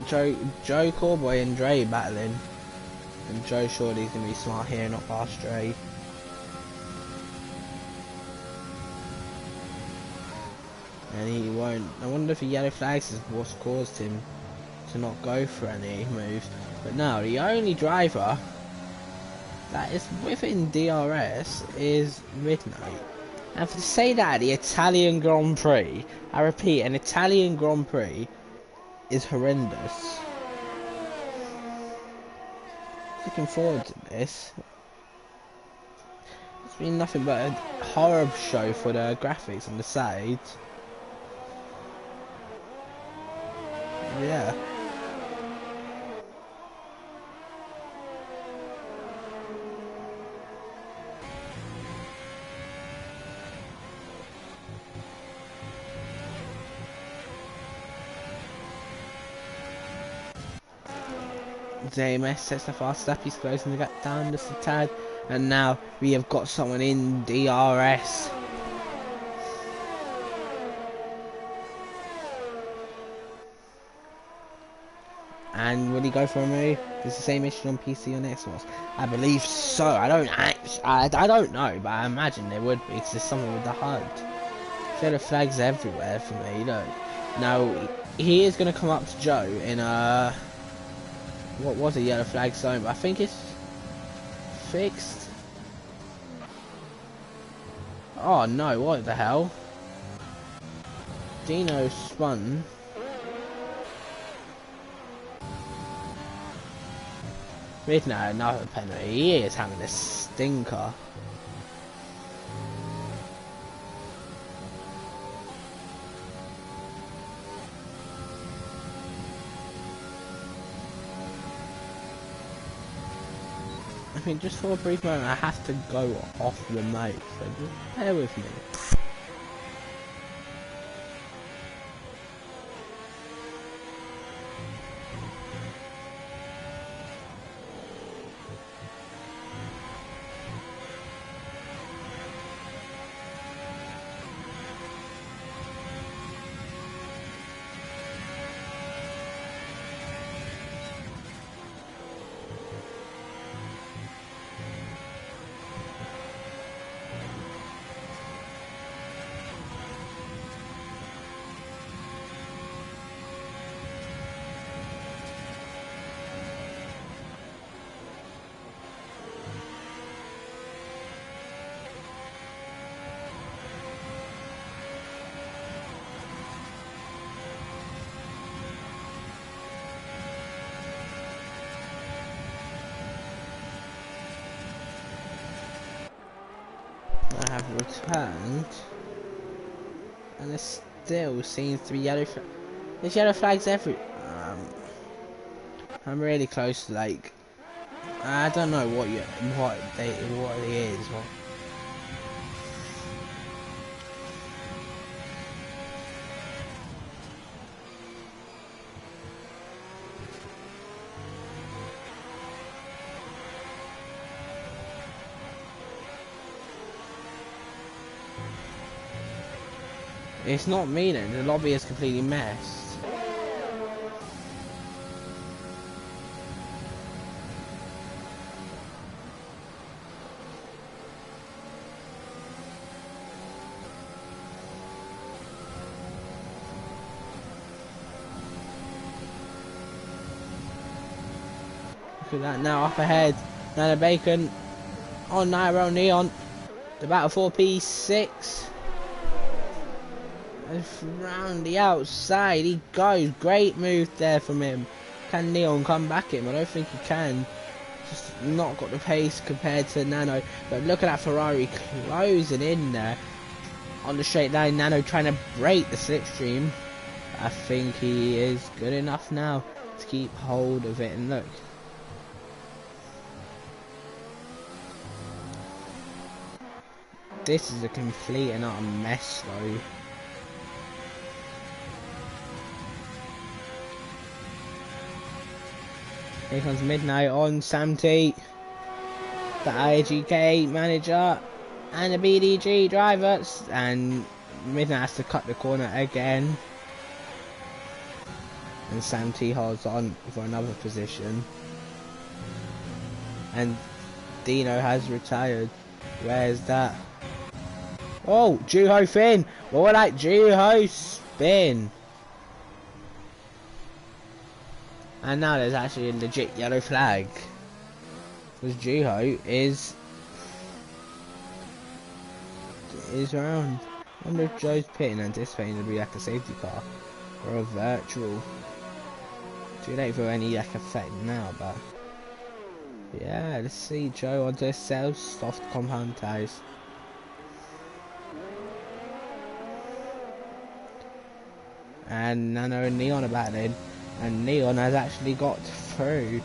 Joe Cowboy and Dre battling. And Joe surely's going to be smart here, not past Dre. And he won't. I wonder if the yellow flags is what's caused him to not go for any moves. But no, the only driver that is within DRS is Midnight. And to say that the Italian Grand Prix, I repeat, an Italian Grand Prix is horrendous. Looking forward to this. It's been nothing but a horror show for the graphics on the sides. Yeah. JMS sets the fast up, he's closing the gap down just a tad, and now we have got someone in DRS. And will he go for a move? Is the same issue on PC or Xbox? I believe so. I don't know, but I imagine there would be, because there's something with the HUD. There are flags everywhere for me, look. Now, he is going to come up to Joe in a... What was a yellow flag zone, but I think it's fixed. Oh no, what the hell? Dino spun. Midnight, another penalty. He is having a stinker. I mean, just for a brief moment, I have to go off the mic, so just bear with me. I have returned, and there's still seems to be yellow. There's yellow flags every. I'm really close to, like, I don't know what it is. It's not me then, the lobby is completely messed. Look at that now, up ahead. Nano Bacon on Nairo Neon. The battle for P6. Round the outside he goes. Great move there from him. Can Neon come back at him? I don't think he can. Just not got the pace compared to Nano. But look at that Ferrari closing in there on the straight line. Nano trying to break the slipstream. I think he is good enough now to keep hold of it. And look, this is a complete and utter mess though. Here comes Midnight on Sam T, the IGK manager and the BDG driver, and Midnight has to cut the corner again. And Sam T holds on for another position. And Dino has retired. Where's that? Oh, Juho Finn! More like Juho spin! And now there's actually a legit yellow flag. Because Juho is around. I wonder if Joe's pitting anticipating to be like a safety car or a virtual. Too late for any like effect now, but yeah, let's see Joe onto himself, soft compound tyres. And Nano and Neon are battling. And Neon has actually got through.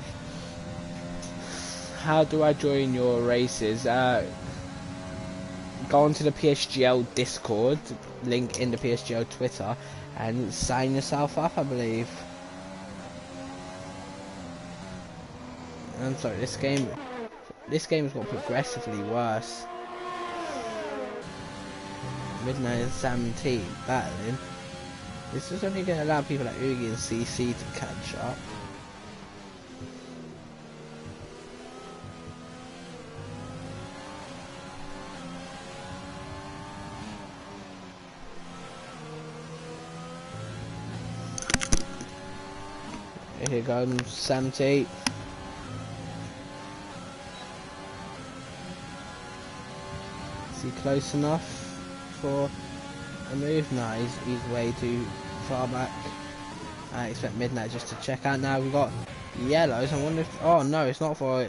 How do I join your races? Go onto the PSGL Discord, link in the PSGL Twitter, and sign yourself up, I believe. I'm sorry, this game has got progressively worse. Midnight and Sam T battling. This is only going to allow people like Oogie and CC to catch up. Here comes Sam T. Is he close enough for a move? No, he's way too far back. I expect Midnight just to check out. Now we've got yellows. I wonder if... Oh no, it's not for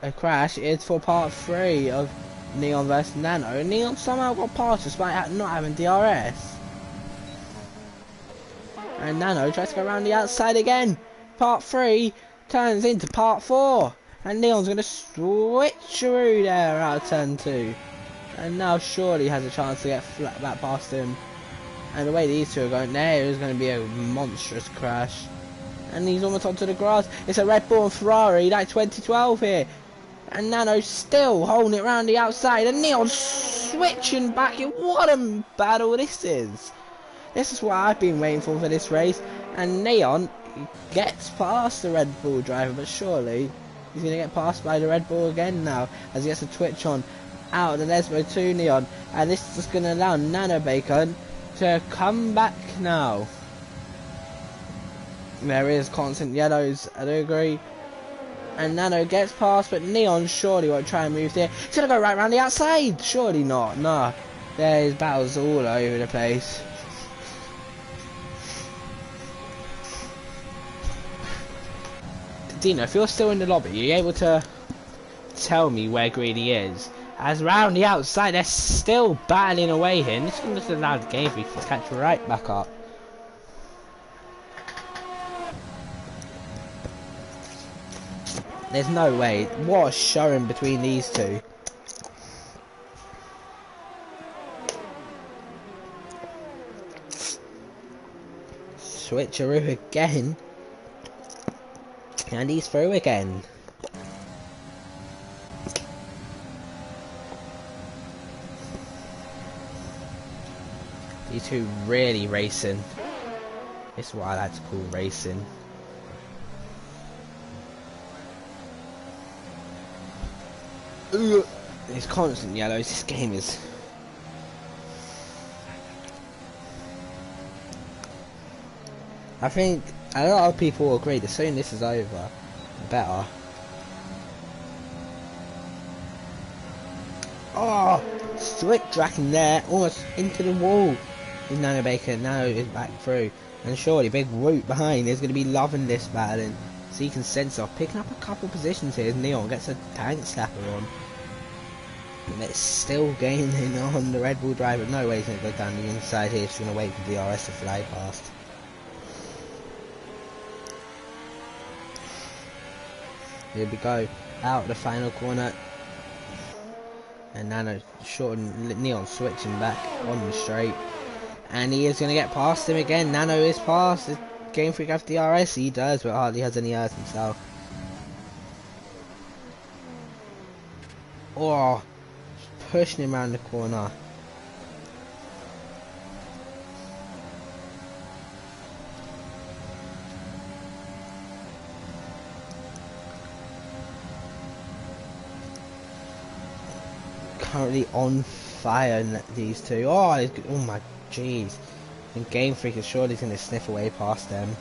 a crash. It's for part 3 of Neon vs Nano. Neon somehow got past despite not having DRS. And Nano tries to go around the outside again. Part 3 turns into part 4. And Neon's going to switch through there out of turn 2. And now surely has a chance to get flat back past him. And the way these two are going, there is going to be a monstrous crash. And he's almost onto the grass. It's a Red Bull and Ferrari like 2012 here. And Nano still holding it around the outside. And Neon switching back. What a battle this is. This is what I've been waiting for this race. And Neon gets past the Red Bull driver. But surely he's going to get passed by the Red Bull again now. As he gets a twitch on out of the Lesbo to Neon. And this is just going to allow Nano Bacon to come back now. There is constant yellows, I do agree. And Nano gets past, but Neon surely won't try and move there. He's going to go right around the outside. Surely not. Nah. There's battles all over the place. Dino, if you're still in the lobby, are you able to tell me where Greeny is? As round the outside, they're still battling away here. And this is going to just allow the game to catch right back up. There's no way. What a showing between these two. Switcheroo again. And he's through again. These two really racing. This is what I like to call racing. Ugh. It's constant yellows. This game is. I think a lot of people will agree. The sooner this is over, the better. Oh, slick tracking there, almost into the wall. With Nano Baker now is back through, and surely big root behind is going to be loving this battle. And so you can sense off picking up a couple positions here as Neon gets a tank slapper on. And it's still gaining on the Red Bull driver. No way he's going to go down the inside here. He's going to wait for DRS to fly past. Here we go, out the final corner. And Nano short and Neon switching back on the straight. And he is going to get past him again. Nano is past. Game Freak after DRS. He does, but hardly has any earth himself. Oh, pushing him around the corner. Currently on fire, these two. Oh my jeez. And Game Freak is surely going to sniff away past them.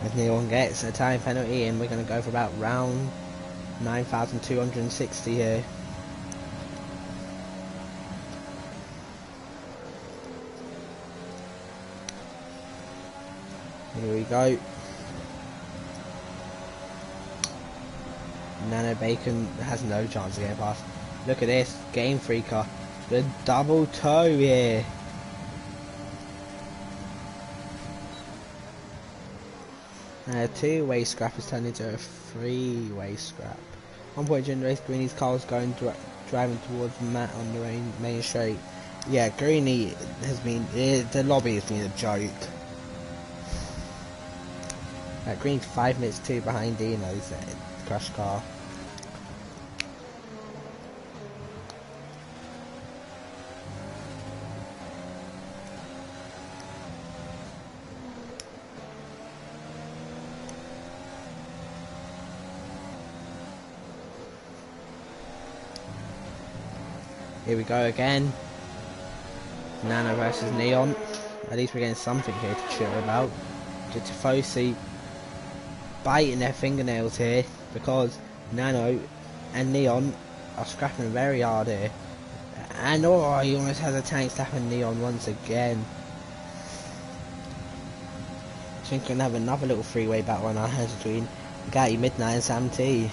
As Neon gets a time penalty, and we're going to go for about round 9,260 here. Here we go. Nano Bacon has no chance to get past. Look at this, Game Freaker. The double toe here. A two-way scrap has turned into a three-way scrap. 1 point in the race, Greenie's car's going driving towards Matt on the main straight. Yeah, Greenie has been, the lobby has been a joke. Green's 5 minutes 2 behind Dino's crash car. Here we go again. Nano versus Neon. At least we're getting something here to cheer about. The Tifosi biting their fingernails here because Nano and Neon are scrapping very hard here. And oh, he almost has a tank slapping Neon once again. I think we're going to have another little three-way battle on our hands between Gatti, Midnight and Sam T.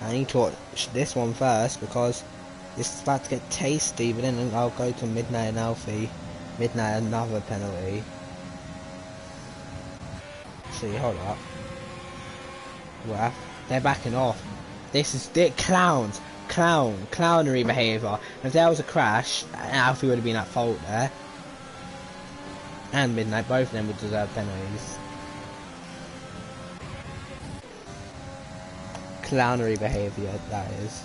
I need to watch this one first because it's about to get tasty, but then I'll go to Midnight and Alfie. Midnight another penalty. See, hold up. Well, they're backing off. This is clowns. Clownery behaviour. If there was a crash, Alfie would have been at fault there. And Midnight, both of them would deserve penalties. Clownery behaviour, that is.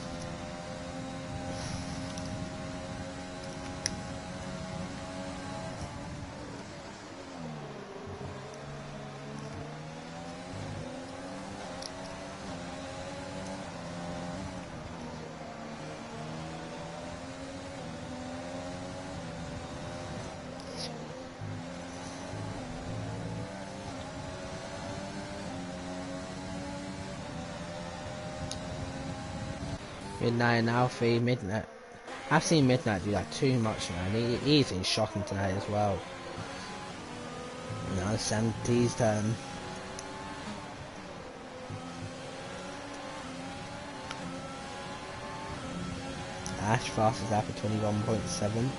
Midnight and Alfie, Midnight. I've seen Midnight do that too much, man. He's been shocking tonight as well. Now Sam T's turn. Ash fastest out for 21.7.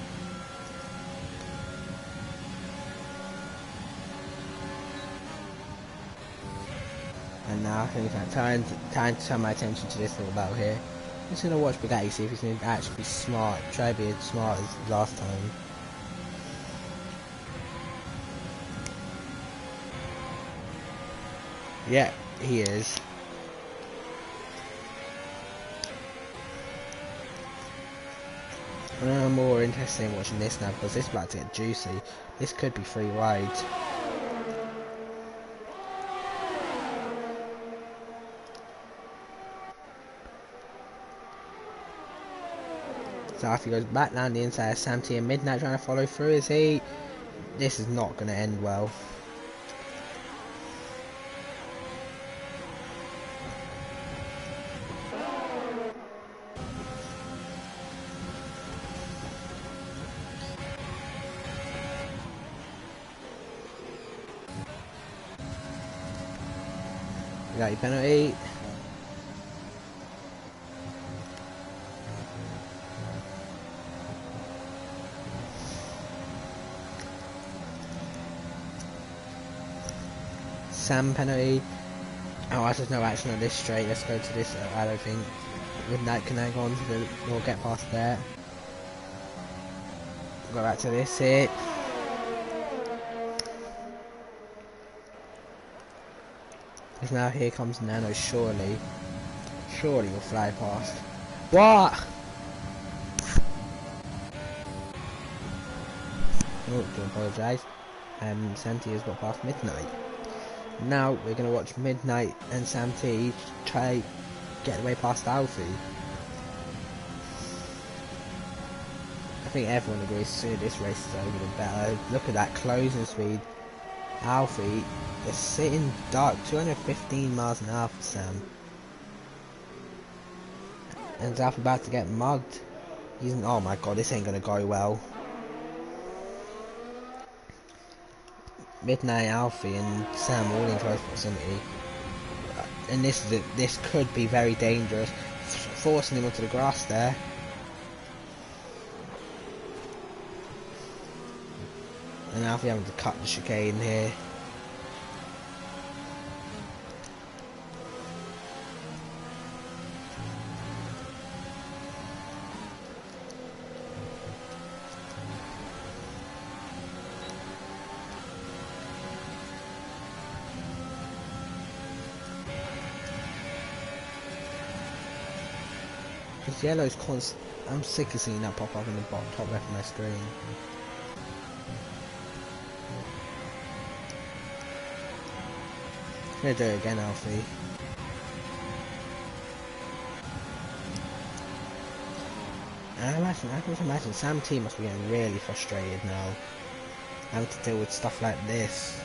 Now I think it's time to turn my attention to this little battle here. I'm just gonna watch Bugatti, see if he's gonna actually be smart, try to be as smart as last time. Yeah, he is. I'm more interested in watching this now because this is about to get juicy. This could be 3 wides. So after he goes back down the inside, Sam T and Midnight trying to follow through, is he? This is not going to end well. You got your penalty. Sam penalty. Oh, there's no action on this straight. Let's go to this. I don't think Midnight can hang on to the, or get past there. Go back to this here. Because now here comes Nano, surely will fly past. What? Oh, do apologise. Santi has got past Midnight. Now we're going to watch Midnight and Santi try get away past Alfie. I think everyone agrees soon this race is over, the better. Look at that closing speed. Alfie is sitting dark, 215 miles an hour for Sam. And Alfie about to get mugged. Oh my god, this ain't going to go well. Midnight, Alfie and Sam all in close proximity. And this could be very dangerous. Forcing him onto the grass there. And Alfie having to cut the chicane here. Because yellow's constant. I'm sick of seeing that pop up in the bottom top left of my screen. I'm gonna do it again, Alfie. I can just imagine Sam T must be getting really frustrated now, having to deal with stuff like this.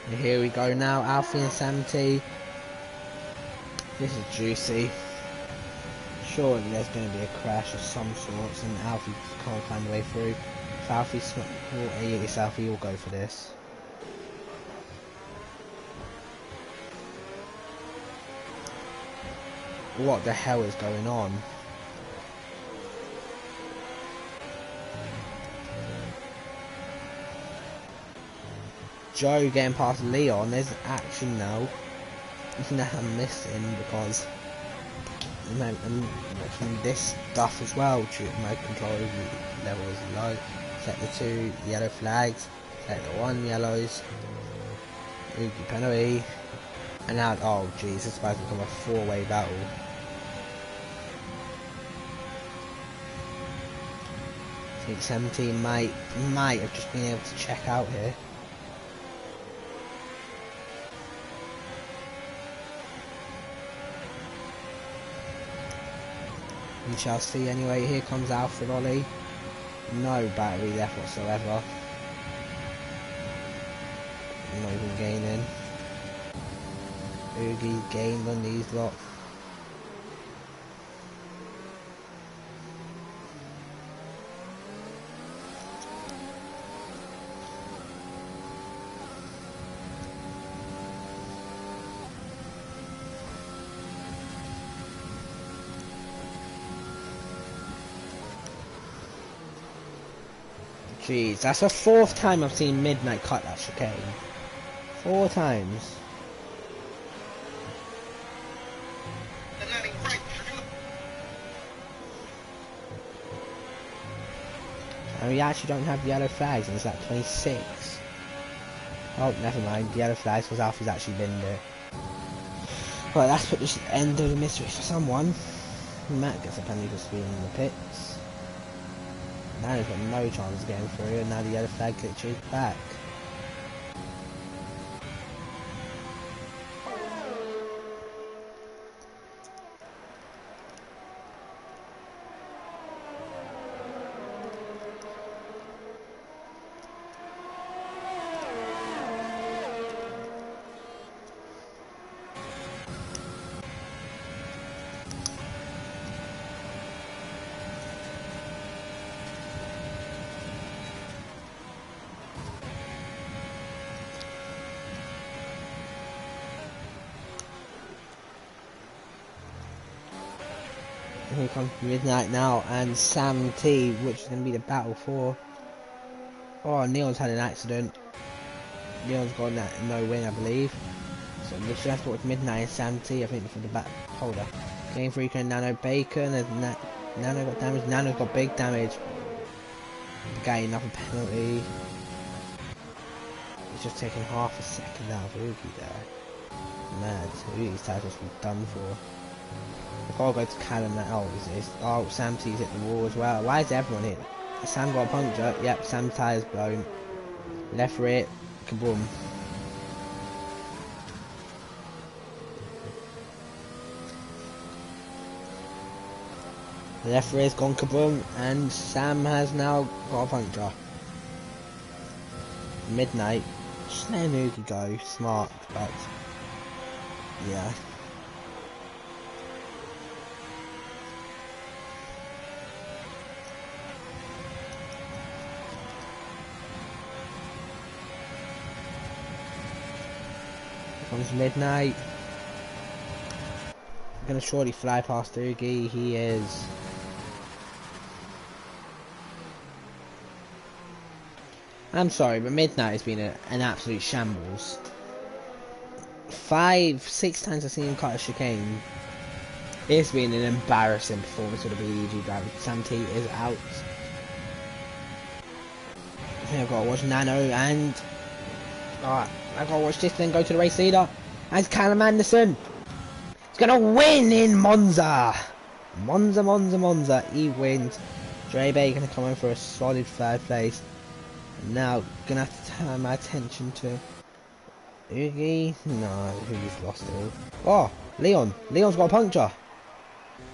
And here we go now, Alfie and Sam T. This is juicy. Surely there's going to be a crash of some sorts and Alfie can't find a way through. If Alfie's it's Alfie will go for this. What the hell is going on? Joe getting past Leon, there's action now. Now I'm missing because I'm watching this stuff as well. My control level is low. Set the 2 yellow flags, set the 1 yellows, Oogie penalty, and now, oh jeez, this is about to become a 4-way battle. I think 17 might have just been able to check out here. We shall see anyway. Here comes Alfred Ollie. No battery left whatsoever. Not even gaining. Oogie gained on these lot. Jeez, that's the 4th time I've seen Midnight cut that chicane. 4 times. And we actually don't have yellow flags, and it's like 26. Oh, never mind. Yellow flags because Alfie's actually been there. Well, that's put the end of the mystery for someone. Matt gets a penalty for speeding in the pits. Now he's got no chance of getting through, and now the yellow flag glitches back. Here comes Midnight now, and Sam T, which is going to be the battle for. Oh, Neon's had an accident. Neon's got no win, I believe. So the transport with Midnight and Sam T, I think, for the back holder. Game 3 can Nano Bacon, and Nano got damage. Nano's got big damage. Getting another penalty. He's just taking half a second out of Oogie there. Mad. Oogie's tires must be done for. I've got to go to Callum now. Oh, Sam T's hit the wall as well. Why is everyone hit? Sam got a puncture. Yep, Sam's tyre's blown. Left rear, kaboom. Left rear's gone kaboom, and Sam has now got a puncture. Midnight. Just letting Oogie go. Smart, but yeah. Comes Midnight. I'm gonna surely fly past Oogie. He is. I'm sorry, but Midnight has been an absolute shambles. 5, 6 times I've seen him cut a chicane. It's been an embarrassing performance for the BDG driver. Sam T is out. I think I've got to watch Nano and. Alright, I've got to watch this, then go to the race leader. And Callum Anderson. He's gonna win in Monza. Monza. He wins. Dre Bay gonna come in for a solid 3rd place. And now gonna have to turn my attention to Oogie. No, Oogie's lost it all. Oh, Leon. Leon's got a puncture.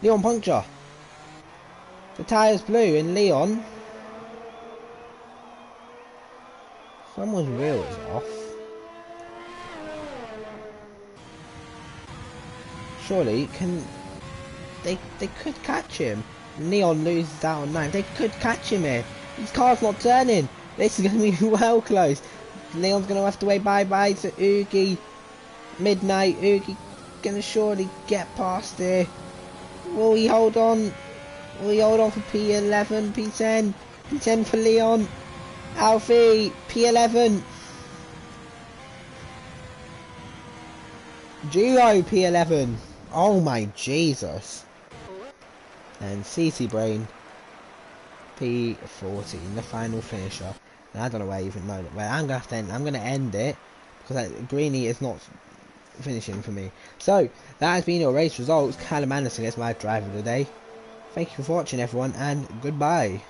Leon puncture. The tyre's blue and Leon. Someone's wheel is off. Surely they could catch him. Leon loses out on 9. They could catch him here. His car's not turning. This is gonna be well close. Leon's gonna have to wait bye to Oogie. Midnight. Oogie gonna surely get past here. Will he hold on? Will he hold on for P11, P10? P10 for Leon. Alfie, P11. Gio, P11. Oh my Jesus. And CC Brain, P14, the final finisher. And I don't know where I even know that. Well, I'm gonna have to end. I'm gonna end it because Greeny is not finishing for me. So that has been your race results. Callum Anderson is my driver today. Thank you for watching, everyone, and goodbye.